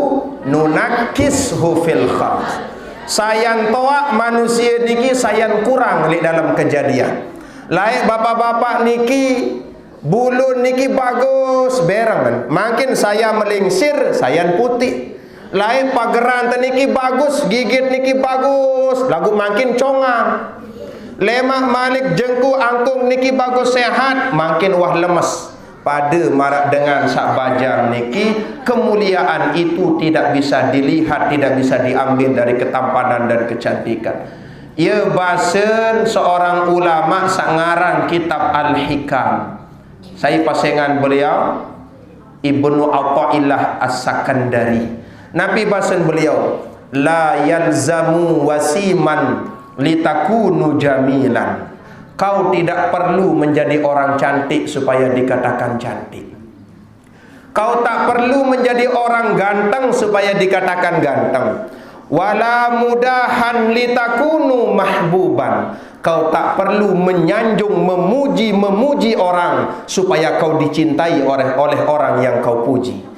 nunakkishu fil khalq. Sayan toak manusia niki sayan kurang li dalam kejadian. Laik bapak-bapak niki bulu niki bagus berang kan. Makin saya melingsir sayan putih. Lain pageran niki bagus, gigit niki bagus, lagu makin congang. Lemah malik jengku angkung niki bagus sehat, makin wah lemes. Pada marak dengan sak bajang niki, kemuliaan itu tidak bisa dilihat, tidak bisa diambil dari ketampanan dan kecantikan. Ia bahasan seorang ulama sangaran kitab Al-Hikam. Saya pasangan beliau Ibnu Athaillah As-Sakandari. Nabi bahasan beliau, la yalzamu wasiman litakunu jamilan. Kau tidak perlu menjadi orang cantik supaya dikatakan cantik. Kau tak perlu menjadi orang ganteng supaya dikatakan ganteng. Wala mudahan litakunu mahbuban. Kau tak perlu menyanjung, memuji orang supaya kau dicintai oleh orang yang kau puji.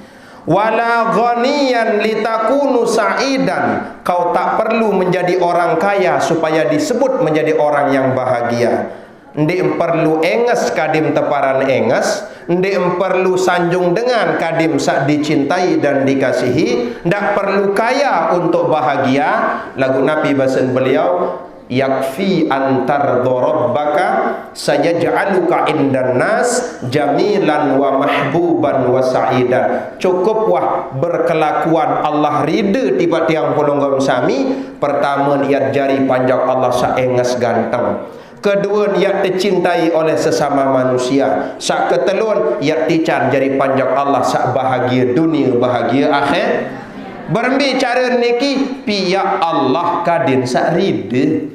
Wala ghaniyan litakunu sa'idan. Kau tak perlu menjadi orang kaya supaya disebut menjadi orang yang bahagia. Ndik perlu enges kadim teparan enges, ndik perlu sanjung dengan kadim sak dicintai dan dikasihi, ndak perlu kaya untuk bahagia. Lagu Nabi bahasan beliau, yakfi antar dorobbaka sayaj'aluka indan nas jamilan wa mahbuban wa sa'idan. Cukup wah berkelakuan Allah rida tiba tiang polonggom sami. Pertama niat jari panjang Allah saenges ganteng. Kedua niat dicintai oleh sesama manusia. Sak ketelun niat dican jari panjang Allah sak bahagia dunia bahagia akhir. Berembi cara niki pihak Allah kadin sak rida.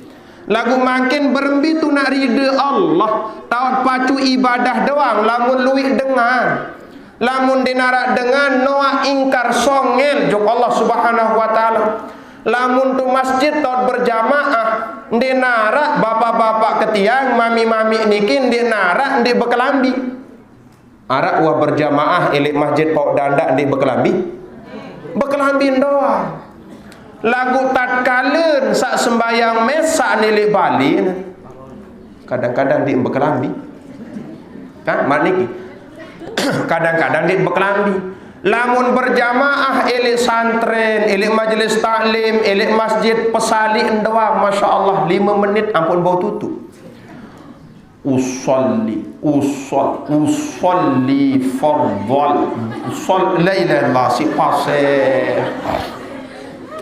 Lagu makin berembi tu nak rida Allah. Tahun pacu ibadah doang. Lamun luik dengar. Lamun dinarak dengan noah ingkar songel jok Allah subhanahu wa ta'ala. Lamun tu masjid tahun berjamaah. Dinarak bapak-bapak ketiang, mami-mami niki dinarak di bekelambi. Arak wah berjamaah elik masjid pok dandak di bekelambi. Bekelambi doang. Lagu tatkala sak sembayang mesak nilik Bali kadang-kadang di bekelambi kan maniki kadang-kadang di bekelambi. Lamun berjamaah elik santren, elik majlis taklim, elik masjid pesali doang, masya-Allah 5 menit ampun bau tutup. Usolli fardhal la ilaha illallah si pasir.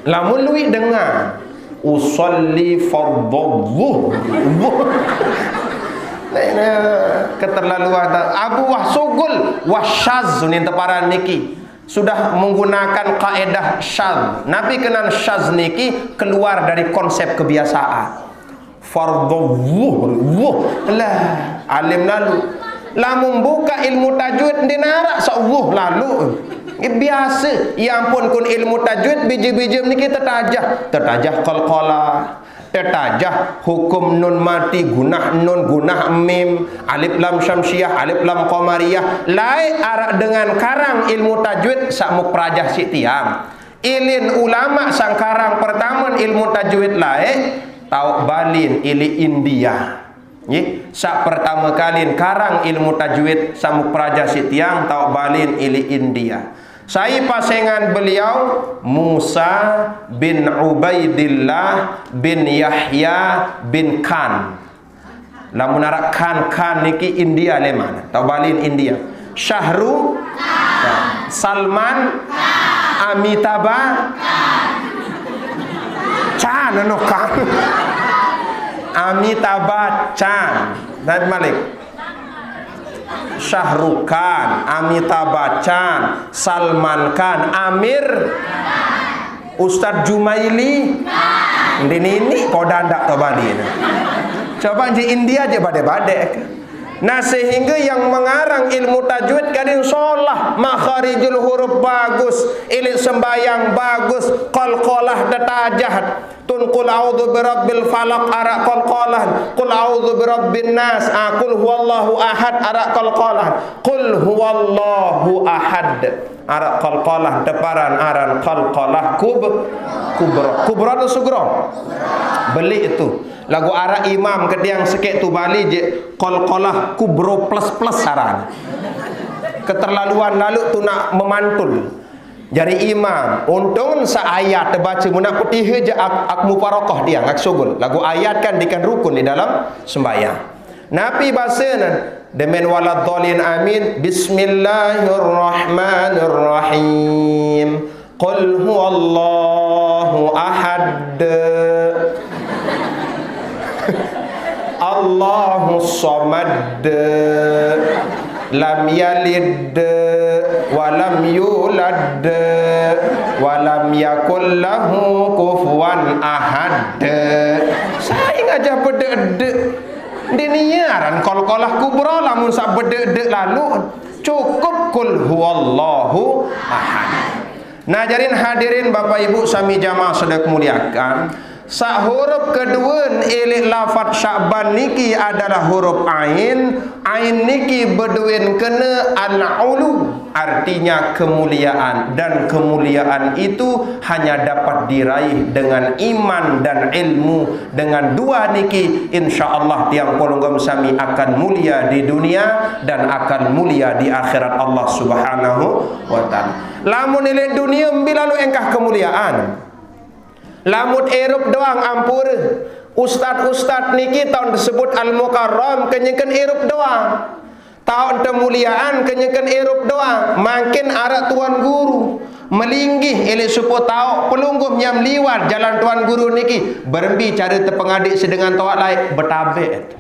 Lamun lui dengar usolli fardhu Keterlaluan. Abu Wahsugul wasyaz ni teparan niki sudah menggunakan kaedah syaz. Nabi kenal syaz niki keluar dari konsep kebiasaan. Fardhu lah alim lalu. Lamun buka ilmu tajwid dinarak sawuh lalu. Biasa. Ya ampun kun ilmu tajwid biji-biji niki tertajah qalqalah. Tertajah hukum nun mati, gunah nun, gunah mim, alif lam syamsiah, alif lam qamariyah. Lai arak dengan karang ilmu tajwid sakmuk prajah sitiam. Ilin ulama sang karang pertama ilmu tajwid lai tau balin ili India. Sak pertama kali karang ilmu tajwid samuk prajah sitiang tau balin ili India. Saya pasangan beliau Musa bin Ubaidillah bin Yahya bin Khan. Lamun arak Khan niki India le mana? Tau balin India. Syahru Salman Amitabha Chan no Khan. Amitabha Chan. Dan Malik Syahrukan, Amitabh Bachchan, Salman Khan, Amir, Ustadz Jumaili. Ini kau dandak to Bali. Coba di India aja badai-badai. Nah sehingga yang mengarang ilmu tajwid kadang sholah makharijul huruf bagus, ilik sembayang bagus, qalqalah detajah. Tun qul a'udzu birabbil falaq arak qalqalah, qul a'udzu birabbin nas, qul huwallahu ahad arak qalqalah, qul huwallahu ahad arak qalqalah deparan aran qalqalah kubra atau sugra. Beli itu lagu arah imam kediang sekek tu bali je qalqalah kubro plus saran. Keterlaluan lalu tu nak memantul. Jadi imam untung seayat terbaca munak putih je ak mubarakah dia ak sugul. Lagu ayat kan dikan rukun di dalam sembahyang. Nabi bahasa demen waladhdallin amin. Bismillahirrahmanirrahim. Qul huwallahu ahad. Allahus samad. Lam yalid wa lam yulad wa lam yakul lahu kufuwan ahad. Saya ngajak bedek-dek diniaran qalqalah kubra lamun sak bedek-dek lalu cukup kul huwallahu ahad. Nah jarin hadirin Bapak Ibu sami jamaah sedek muliakan. Sak huruf kedua ilik lafaz Sya'ban niki adalah huruf ain. Ain niki berduin kena al-ulu, artinya kemuliaan, dan kemuliaan itu hanya dapat diraih dengan iman dan ilmu. Dengan dua niki insyaallah tiang polonggom sami akan mulia di dunia dan akan mulia di akhirat Allah Subhanahu wa taala. Lamun ilik dunia bilalu engkah kemuliaan. Lamut Eropa doang ampur. Ustad niki tahun disebut Al-Mukarram kenyekan Eropa doang. Tahun kemuliaan kenyekan Eropa doang. Makin arak tuan guru melinggih elok supo tahu pelungguh nyam liwat jalan tuan guru niki berembi cara terpengadik sedengan tawak lain bertabek.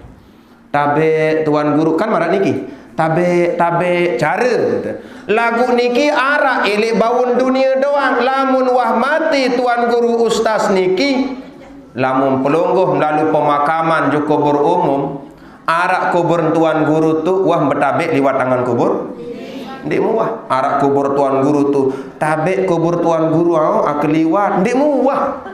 Tabe tuan guru kan marak niki. Tabe cara lagu niki arak elek bawun dunia doang. Lamun wah mati tuan guru ustaz niki, lamun pelungguh melalui pemakaman ju kubur umum, arak kubur tuan guru tu wah bertabek liwat tangan kubur. Ndik muah arak kubur tuan guru tu tabek kubur tuan guru akeliwat ndik muah.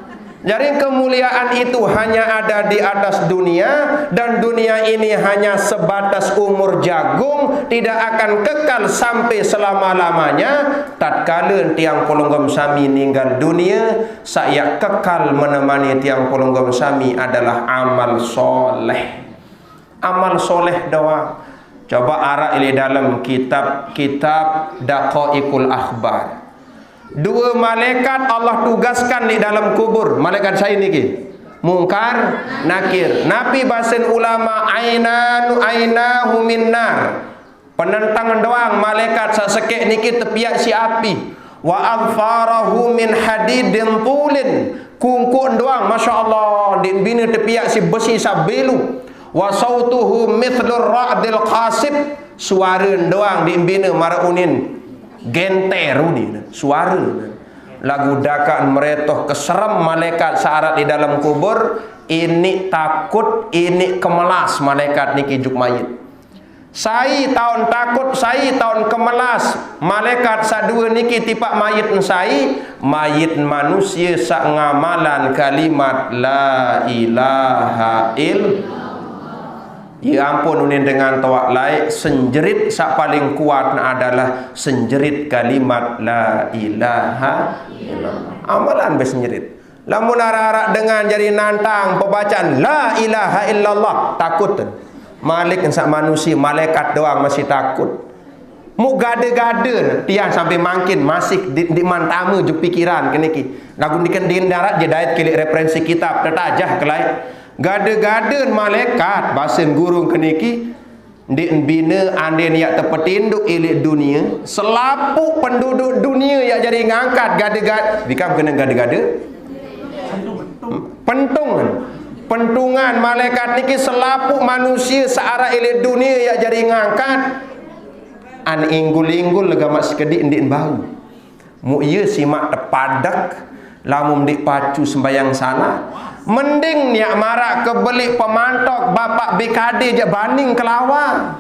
Jadi kemuliaan itu hanya ada di atas dunia, dan dunia ini hanya sebatas umur jagung, tidak akan kekal sampai selama-lamanya. Tatkala tiang polonggom sami ninggal dunia, saya kekal menemani tiang polonggom sami adalah amal soleh. Amal soleh doang. Coba arak ini dalam kitab Daqaiqul Akhbar. Dua malaikat Allah tugaskan di dalam kubur. Malaikat saya niki Munkar, Nakir. Nabi bahasan ulama ainahu minnar. Penentangan doang malaikat sasekek niki tepiak si api. Wa adfarahu min hadidin tulin. Kungkuk doang Masya Allah din bina tepiak si besi sabelu. wa sautuhu mithlur ra'dil qasib, suara doang diimbina mara unin genteru ni suara. Lagu dakan meretoh keserem malaikat syarat di dalam kubur, ini takut, ini kemelas malaikat niki juk mayit. Sai tahun takut, sai tahun kemelas malaikat sadua niki tipak mayit sai, mayit manusia sak ngamalan kalimat la ilaha illallah. Ya ampun, unin dengan tawak laik senjerit sak paling kuat adalah senjerit kalimat la ilaha illallah. Amalan bersenjerit. Lamun arak-arak dengan jadi nantang pembacaan la ilaha illallah, takut tu. Malik sak manusia, malaikat doang masih takut. Mu gada-gada tiang sampai makin masih di mantamu je pikiran keniki. Lagu diken din darat je dait kilik referensi kitab tetajah kelai. Gada-gada malaikat basen gurung keniki di bina ande niat terpetinduk ilik dunia, selapuk penduduk dunia yang jadi ngangkat gada-gada. Bikam kena gada-gada. Pentungan malaikat niki selapuk manusia searah ilik dunia yang jadi ngangkat. An inggul-inggul legamak sekedik ndin bau. Mu ieu simak tepadak lamun dik pacu sembayang sana. Mending niak marak kebelik pemantok bapak BKD je banding kelawar.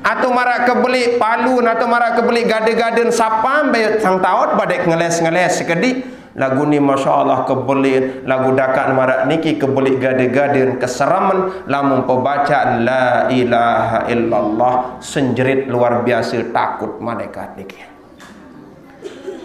Atau marak kebelik palun, atau marak kebelik gade-gaden sapam bayat sang taut badek ngeles-ngeles sekedik. Lagu ni Masya Allah kebelik, lagu dakat marak niki kebelik gade-gaden keseraman lamun pembacaan la ilaha illallah, senjerit luar biasa takut malaikat niki.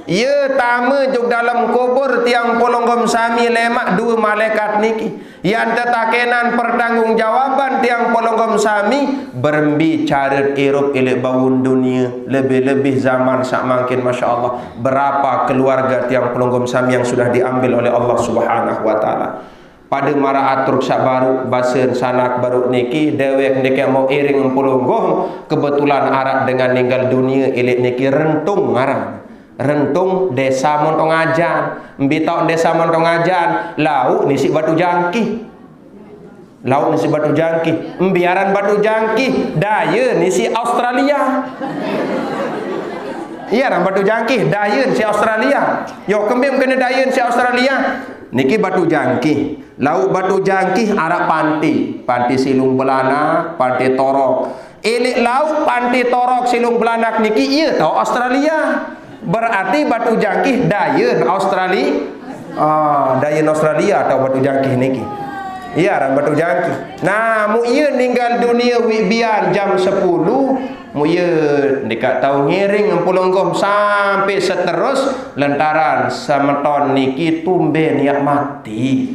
Ya tama juk dalam kubur tiang polonggom sami lemak dua malaikat niki. Yang tetakenan pertanggungjawaban tiang polonggom sami berbicara irup ilik bawun dunia. Lebih-lebih zaman sak makin Masya Allah. Berapa keluarga tiang polonggom sami yang sudah diambil oleh Allah Subhanahu wa taala. Pada mara atruk sak baru basen sanak baru niki dewek niki mau iring polonggom, kebetulan arak dengan ninggal dunia ilik niki rentung ngarang. Rentung desa Montongajan, mbitok desa Montongajan, lauk nisi batu jangkih. Lauk nisi batu jangkih, mbiaran batu jangkih, daya nisi Australia. Iya ran batu jangkih, daya si Australia. Yo kembim kena daya si Australia. Niki batu jangkih. Lauk batu jangkih arak panti. Panti silung belanak, panti torok. Elik lauk panti torok silung belanak niki iya tau Australia. Berarti batu jangkih dayen Australia. Dayen Australia atau batu jangkih niki. Iya ran batu jangkih. Nah, mu ieu ninggal dunia wibian jam 10, mu ieu dekat tahu ngiring empulunggom sampai seterus lantaran sameton niki tumben yak mati.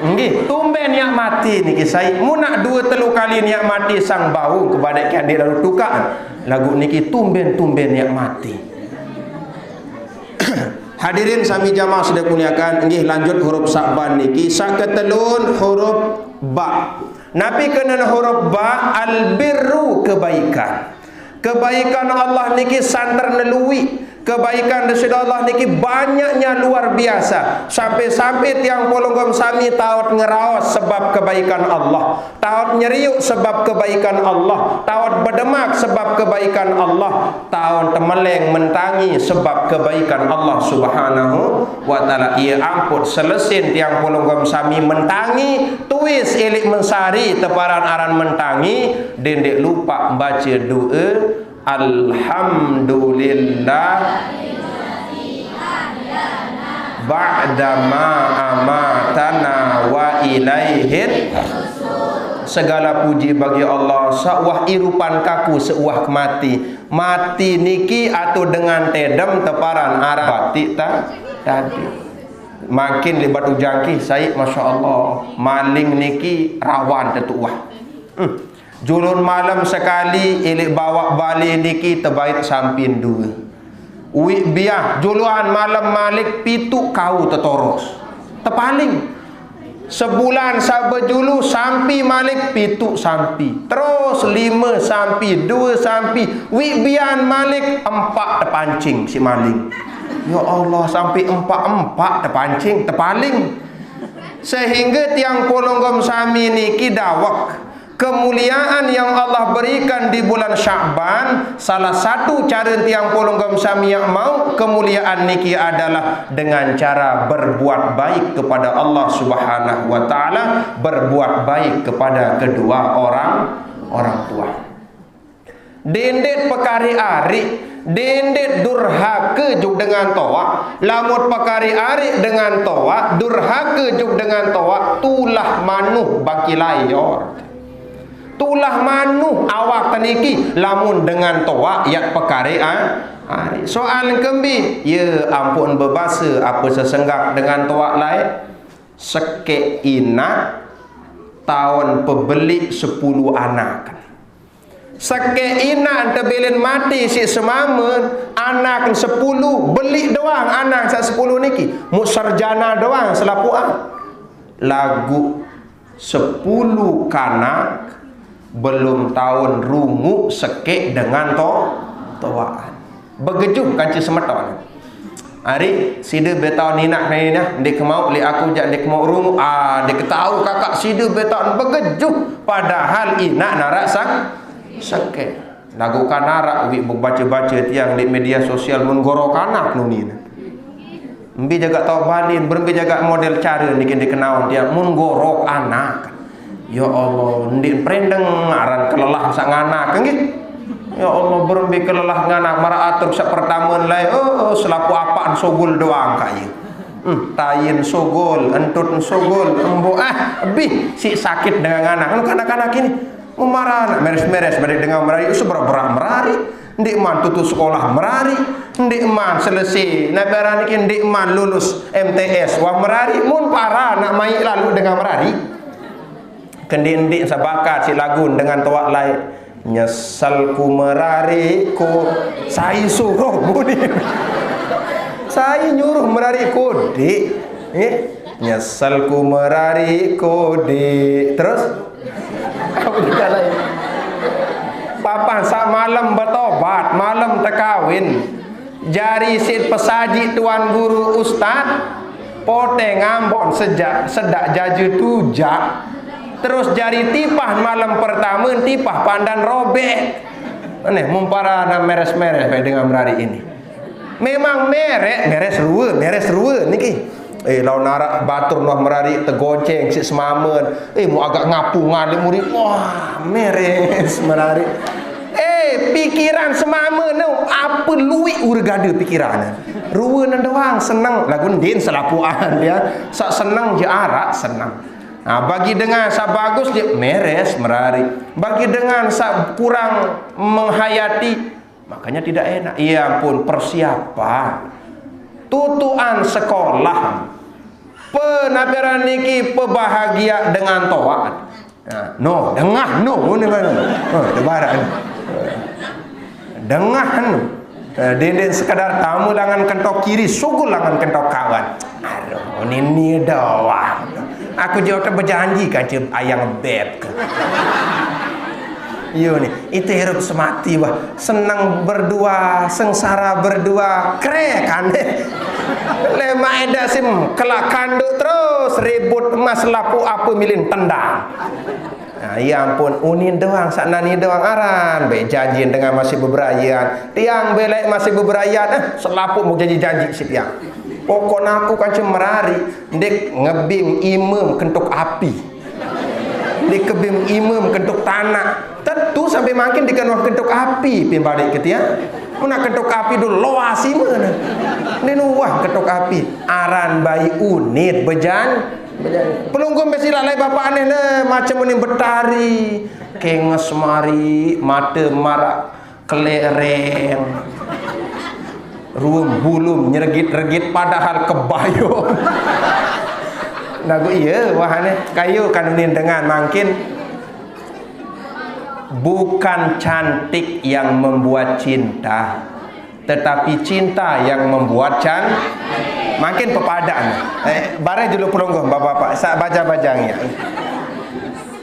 Nggih, tumben niat mati niki saya. Mu nak 2-3 kali niat mati sang bau kepada kandik lalu tukaan. Lagu niki tumben-tumben niat mati. Hadirin sami jamaah sudah muliakan, nggih lanjut huruf Sa'ban niki. Sak ketelun huruf ba. Nabi kena huruf ba, albirru kebaikan. Kebaikan Allah niki santer nelui. Kebaikan Rasulullah niki banyaknya luar biasa. Sampai-sampai tiang polonggom sami taut ngeraos sebab kebaikan Allah, taut nyeriuk sebab kebaikan Allah, taut berdemak sebab kebaikan Allah, taut temeleng mentangi sebab kebaikan Allah Subhanahu wa taala. Ia ampun selesin tiang polonggom sami mentangi, tuis elik mensari teparan aran mentangi, dendek lupa baca doa alhamdulillah ba'dama amatana wa ilaihin. Segala puji bagi Allah, sawah irupan kaku seuah mati. Mati niki atau dengan tedem teparan arah batik tadi. Makin libat ujangki saya Masya Allah. Maling niki rawan tetuah. Julun malam sekali ilik bawa balik niki terbaik sampin dua. Uik biah juluan malam malik pitu kau tetoros. Tepaling. Sebulan sabejulu sampi malik pitu sampi. Terus 5 sampi, 2 sampi. Uik bian malik 4 terpancing si maling. Ya Allah sampai 4 terpancing, terpaling. Sehingga tiang polonggom sami niki dawak kemuliaan yang Allah berikan di bulan Sya'ban. Salah satu cara tiang polonggom sami yang mau kemuliaan niki adalah dengan cara berbuat baik kepada Allah Subhanahu wa taala, berbuat baik kepada kedua orang tua. Dendet pekari ari, dendet durhaka juk dengan toa, lamut pekari ari dengan toa, durhaka juk dengan toa, tulah manuh baki layor. Tulah manuh awak teniki lamun dengan toa yat pekari ari. Soal kembi, ya ampun berbahasa apa sesenggak dengan toa lain. Seke inak tahun pebeli 10 anak. Seke inak tebelin mati si semamen anak 10 beli doang anak 10 niki mu sarjana doang selapuan lagu 10 kanak belum tahun rungu seke dengan toaan begejuh kanci semeton hari sida betau ninak nina dek mau li aku jak dek mau rungu dek tahu kakak sida betau begejuh padahal inak narak seke lagu kanarak wi baca-baca tiang di media sosial mun goro kanak nuni mbi jaga tau balin bermbi jaga model cara niki dikenal dia mun goro anak ya Allah ndik prendeng aran kelelah sak nganak nggih ya Allah bermbi kelelah nganak mara atur sak pertama lae selaku apaan sogol doang kaya tayin sogol entut sogol embo bi si sakit dengan anak kanak-kanak ini marah meres-meres balik dengan merari seberapa merari ndik man tutup sekolah merari ndik man selesai nabaran iki ndik man lulus MTS wah merari mun parah nak mai lalu dengan merari kendi-ndik sabakat si lagun dengan toak lain nyesalku merari ko saya suruh budi saya nyuruh merari ko dik nyesalku merari ko dik terus Papa sak malam bertobat, malam terkawin. Jari sit pesaji tuan guru ustad, pote ngambon sejak sedak jaju tujak. Terus jari tipah malam pertama, tipah pandan robek. Aneh, mumpara meres-meres dengan merari ini. Memang meres ruwe niki. Lau narak batur noh merari tegonceng si semamen mu agak ngapu ngali murid wah meres merari pikiran semamen apa luik urgada pikiran ruweun doang senang lagu din selapuan dia sak senang je arak senang bagi dengan sak bagus dia meres merari bagi dengan sak kurang menghayati makanya tidak enak ya ampun persiapan tutuan sekolah penabiran niki pebahagia dengan toa no dengah no ni mana debaran dengah no denden sekadar tamu langan kentok kiri sugul langan kentok kawan aduh ini doang aku jauh berjanji kan ayang beb iya nih, itu hidup semati wah senang berdua, sengsara berdua, keren kan lema eda sim kelak kanduk terus ribut emas lapu apa milin tendang ya ampun unin doang saknani doang aran be janji dengan masih beberayan tiang belek masih beberayan selapu mau janji-janji si tiang pokoknya aku kan merari dek ngebim imam kentuk api di kebim imam kentuk tanah tentu sampai makin dikenal kentuk api pimbalik ketia mana kentuk api dulu loasi mana ini nuah kentuk api aran bayi unit bejan pelunggum besilah lai bapak aneh macam ini betari kenges mari mata marak kelereng ruang bulum nyergit-regit padahal kebayong Nago iya wahane kayu kanunin dengan makin bukan cantik yang membuat cinta tetapi cinta yang membuat makin pepadaan bare dulu pelungguh bapak-bapak sak baca-bacanya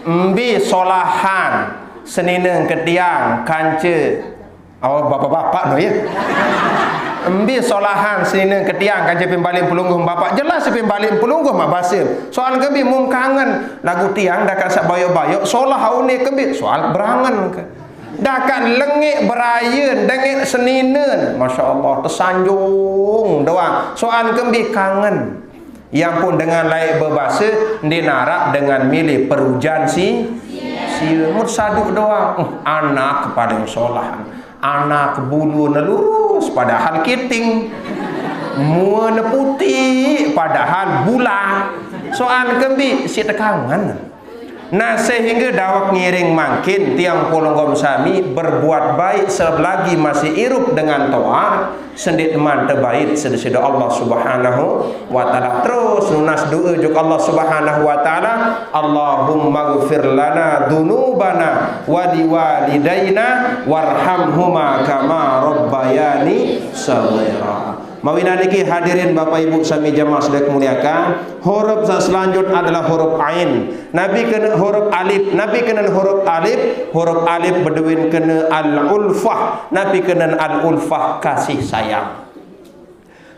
mbi solahan senineng ketiang kance bapak-bapak no ya Ambil solahan sini ketiang kan cepin balik pelungguh bapak jelas cepin balik pelungguh mak basim. Soal kembi mung kangen lagu tiang dakat sak bayok-bayok solah haune kembi soal berangan ke. Dakat lengik berayeun dengik seninen masya-Allah tersanjung doang. Soal kembi kangen. Yang pun dengan laik berbahasa dinarak dengan milih perujan si mut saduk doang. Anak paling solah. Anak bulu nelurus padahal kiting, mua putih padahal bulan. Soal kembi si tekangan. Nah sehingga dawak ngiring makin tiang polonggom sami berbuat baik selagi masih irup dengan taat sendik teman terbaik sedesida Allah Subhanahu wa taala. Terus lunas doa juga Allah Subhanahu wa taala, Allahumma ighfir lana dzunubana wa liwalidaina warhamhuma kama rabbayani shaghira. Mawina niki hadirin Bapak Ibu sami jamaah sedaya muliakan, huruf selanjutnya adalah huruf ain. Nabi kena huruf alif, Nabi kena huruf alif, huruf alif berduin kena al-ulfah. Nabi kena al-ulfah kasih sayang.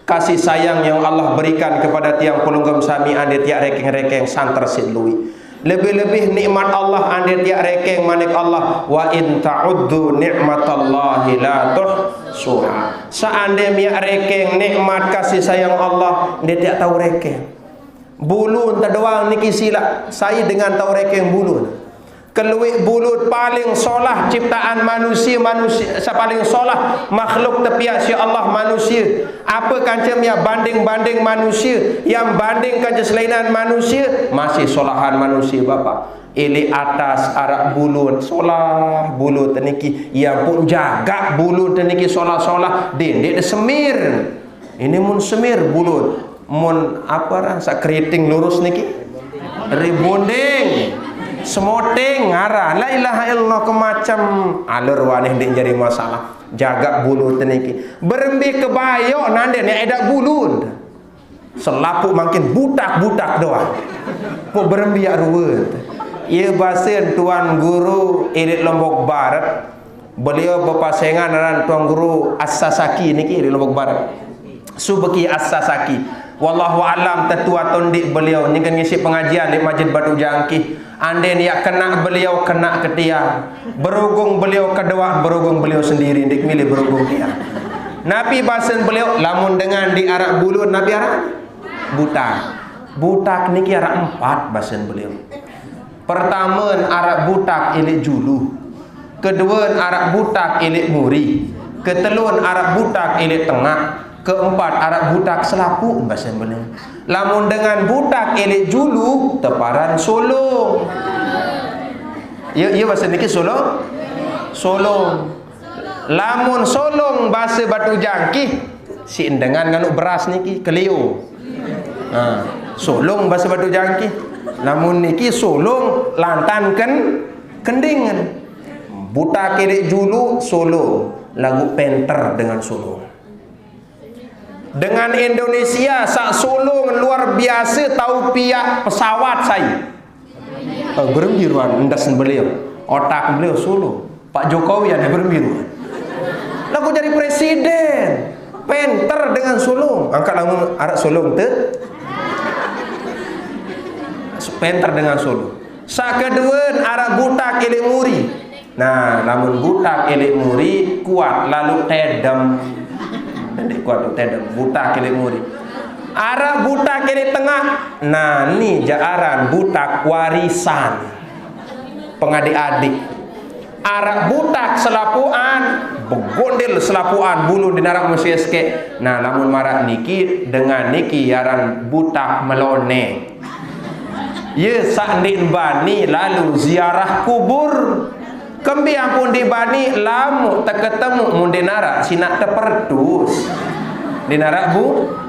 Kasih sayang yang Allah berikan kepada tiang polonggom sami ande tiak rekeng-rekeng santer sidlui. Lebih-lebih nikmat Allah ande tiak rekeng manik Allah wa in ta'uddu ni'matallahi la tuhsuha. Seandainya miak rekeng nikmat kasih sayang Allah dia tiak tahu rekeng. Bulu entah doang niki sila saya dengan tahu rekeng bulu. Keluik bulut paling solah ciptaan manusia paling solah makhluk tepiak si Allah manusia. Apa kancam yang banding manusia, yang banding kancam selainan manusia masih solahan manusia Bapak. Ili atas arak bulut solah bulut teniki yang pun jaga bulut teniki solah dendek semir. Ini mun semir bulut mun apa rasa keriting lurus niki ribondeng semoting ngarah la ilaha illallah kemacam alur waneh dik jadi masalah jaga bulu teniki berembi kebayok nande ni edak bulu selapuk makin butak doang pok berembi yak ruwe ia basen tuan guru elit Lombok Barat beliau berpasangan dengan tuan guru As-Sasaki niki di Lombok Barat Subeki As-Sasaki wallahu alam tetua tondik beliau ni kan ngisi pengajian di Masjid Batu Jangkih. Andai niat kena beliau kena ke tiang. Berugung beliau kedua, berugung beliau sendiri dik milih berugung tiang. Nabi bahasan beliau lamun dengan di arak bulut Nabi arak butak. Butak niki arak 4 bahasan beliau. Pertama arak butak ilik julu. Kedua arak butak ilik muri. Ketelun arak butak ilik tengah. Keempat arak butak selapu bahasa beliau. Lamun dengan butak elik julu teparan solong. Ya bahasa niki solong. Solong. Lamun solong bahasa Batu Jangkih si dengan nganu beras niki kelio. Solong bahasa Batu Jangkih. Lamun niki solong lantankan kendingan. Butak elik julu solong. Lagu penter dengan solong. Dengan Indonesia sak solong luar biasa tahu pihak pesawat saya. Berembiruan endasan beliau. Otak beliau solong. Pak Jokowi ada berembiruan. Lagu jadi presiden. Penter dengan solong. Angkat lagu arak solong te. Penter dengan solong. Sak kedua arak butak elik muri. Nah, lamun butak elik muri kuat lalu tedem. Dek kuat tedem butak elik muri. Arak butak elik tengah. Nah, ni jaaran butak warisan. Pengadik-adik. Arak butak selapuan, begondel selapuan bulu dinarak mesti eske. Nah, lamun marak niki dengan niki yaran butak melone. Ye sak ndik bani lalu ziarah kubur. Kembi ampun di bani lamu tak ketemu mun dinarak sinak teperdus. Dinarak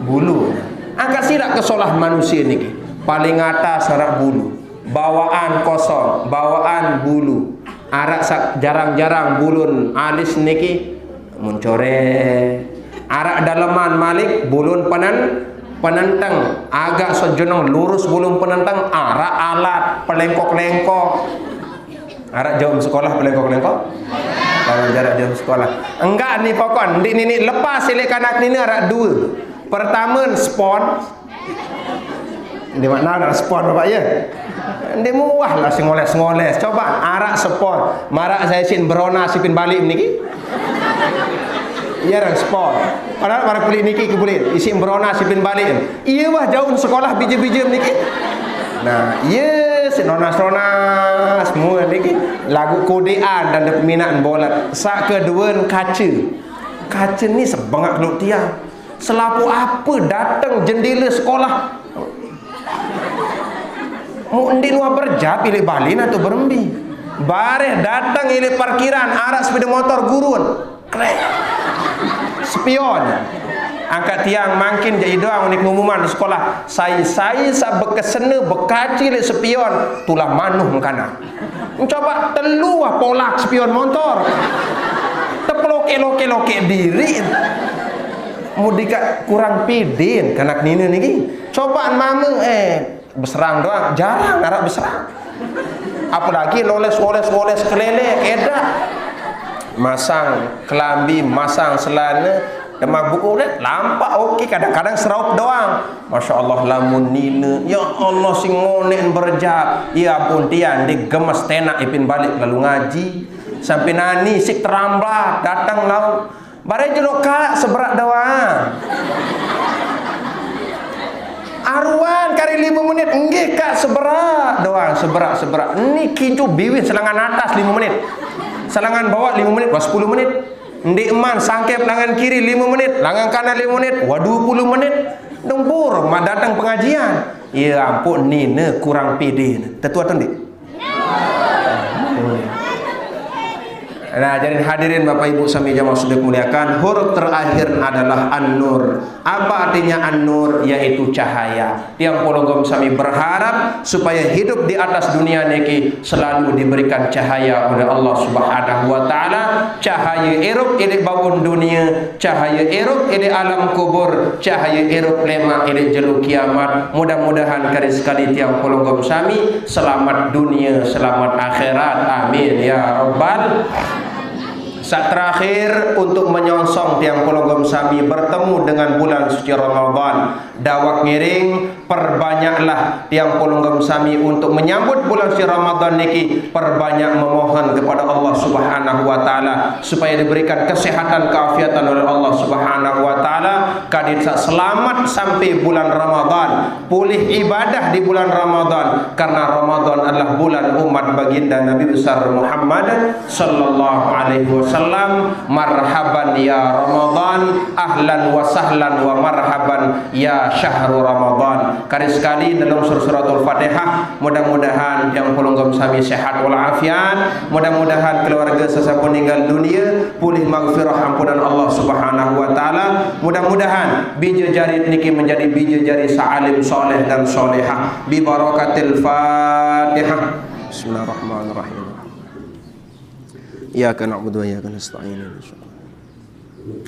bulu. Angkat sirak kesolah manusia niki. Paling atas arak bulu. Bawaan kosong, bawaan bulu. Arak jarang-jarang bulun alis niki muncore. Arak daleman malik bulun penentang agak sejenong lurus bulun penentang arak alat pelengkok-lengkok. Arak jauh sekolah pelengkok-lengkok. Kalau jarak jauh sekolah. Enggak ni pokok. Ni lepas sile kanak ni ada dua. Pertama spon. Di mana ada spon Bapak ya? Dia muah lah sengoles-sengoles. Coba arak spon. Marak saya sin berona sipin balik niki. Iya orang spon. Padahal para kulit niki ke kulit. Isi berona sipin balik. Iya wah jauh sekolah biji-biji niki. Nah, iya senonas-nonas semua niki lagu kodean dan peminat bola. Sak kedua kaca. Kaca ni sebangak keluk tiang. Selapu apa datang jendela sekolah. Mundi luar berjap pilih balin atau berembi. Bareh datang pilih parkiran arak sepeda motor gurun. Krek. Spion. Angkat tiang makin jadi doang unik pengumuman di sekolah. Saya bekesena bekaci le spion tulah manuh mengkana. Mencoba teluah polak spion motor. Teploke-loke diri. Mudika kurang pidin kanak nina niki. Cobaan mama berserang doang, jarang arak berserang. Apalagi loles kelele edak. Masang kelambi, masang selana, demam buku dah lampak okey, kadang-kadang seraup doang. Masya Allah lamun nina, ya Allah si ngonen berjak. Ya ampun tian digemes tenak ipin balik lalu ngaji. Sampai nani sik terambah datang laut. Bare jelok kak seberat doang. Arwan kari 5 menit enggih kak seberat doang, seberat. Ini kincu biwin selangan atas 5 menit. Selangan bawah 5 menit, 10 menit. Ndik eman sangkep langan kiri 5 menit, langan kanan 5 menit, 20 menit. Dembur mak datang pengajian. Ya ampun nina kurang pede. Tetua tu ndik? Nah, jadi hadirin Bapak Ibu sami jamaah sudah muliakan, huruf terakhir adalah An-Nur. Apa artinya An-Nur? Yaitu cahaya. Tiang pologom sami berharap supaya hidup di atas dunia niki selalu diberikan cahaya oleh Allah Subhanahu wa taala. Cahaya erup ila bawun dunia, cahaya erup ila alam kubur, cahaya erup lema ila jelu kiamat. Mudah-mudahan kali sekali tiang pologom sami selamat dunia, selamat akhirat. Amin ya rabbal. Saat terakhir untuk menyongsong tiang pologom sami bertemu dengan bulan suci Ramadan. Dawak ngiring, perbanyaklah tiang pologom sami untuk menyambut bulan suci Ramadan niki, perbanyak memohon kepada Allah Subhanahu wa taala supaya diberikan kesehatan keafiatan oleh Allah Subhanahu wa taala, kadit selamat sampai bulan Ramadan, pulih ibadah di bulan Ramadan, karena Ramadan adalah bulan umat baginda Nabi besar Muhammad sallallahu alaihi wasallam. Marhaban ya Ramadan, ahlan wa sahlan wa marhaban ya syahrul Ramadan. Kali sekali dalam suratul Fatihah, mudah-mudahan yang polonggom sami sehat walafiat, mudah-mudahan keluarga sesampun meninggal dunia pulih maghfirah ampunan Allah Subhanahu wa taala. Mudah-mudahan bija jari niki menjadi bija jari sa'alim soleh dan solehah bi barakatil Fatihah. Bismillahirrahmanirrahim. Iyyaka na'budu wa iyyaka nasta'in.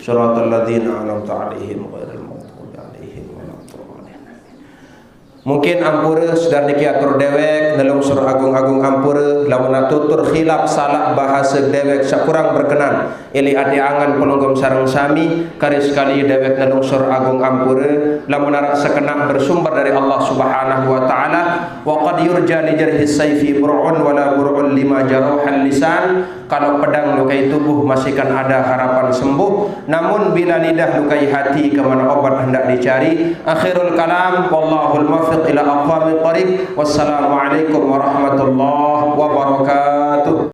Shiratal ladzina an'amta 'alaihim ghairil maghdubi 'alaihim waladdallin. Mungkin ampura sedar niki atur dewek dalam surah agung-agung ampura lamun tutur khilaf salah bahasa dewek sakurang berkenan ili adi angan pelonggom sareng sami kari sekali dewek dalam surah agung ampura lamun arak sekenang bersumber dari Allah Subhanahu wa taala. Wa qad yurja li jarhi sayfi bur'un wala bur'un lima jaruhal lisan. Kalau pedang lukai tubuh masih kan ada harapan sembuh, namun bila lidah lukai hati kemana obat hendak dicari. Akhirul kalam wallahul muwaffiq ila aqwamit thariq. Wassalamualaikum warahmatullahi wabarakatuh.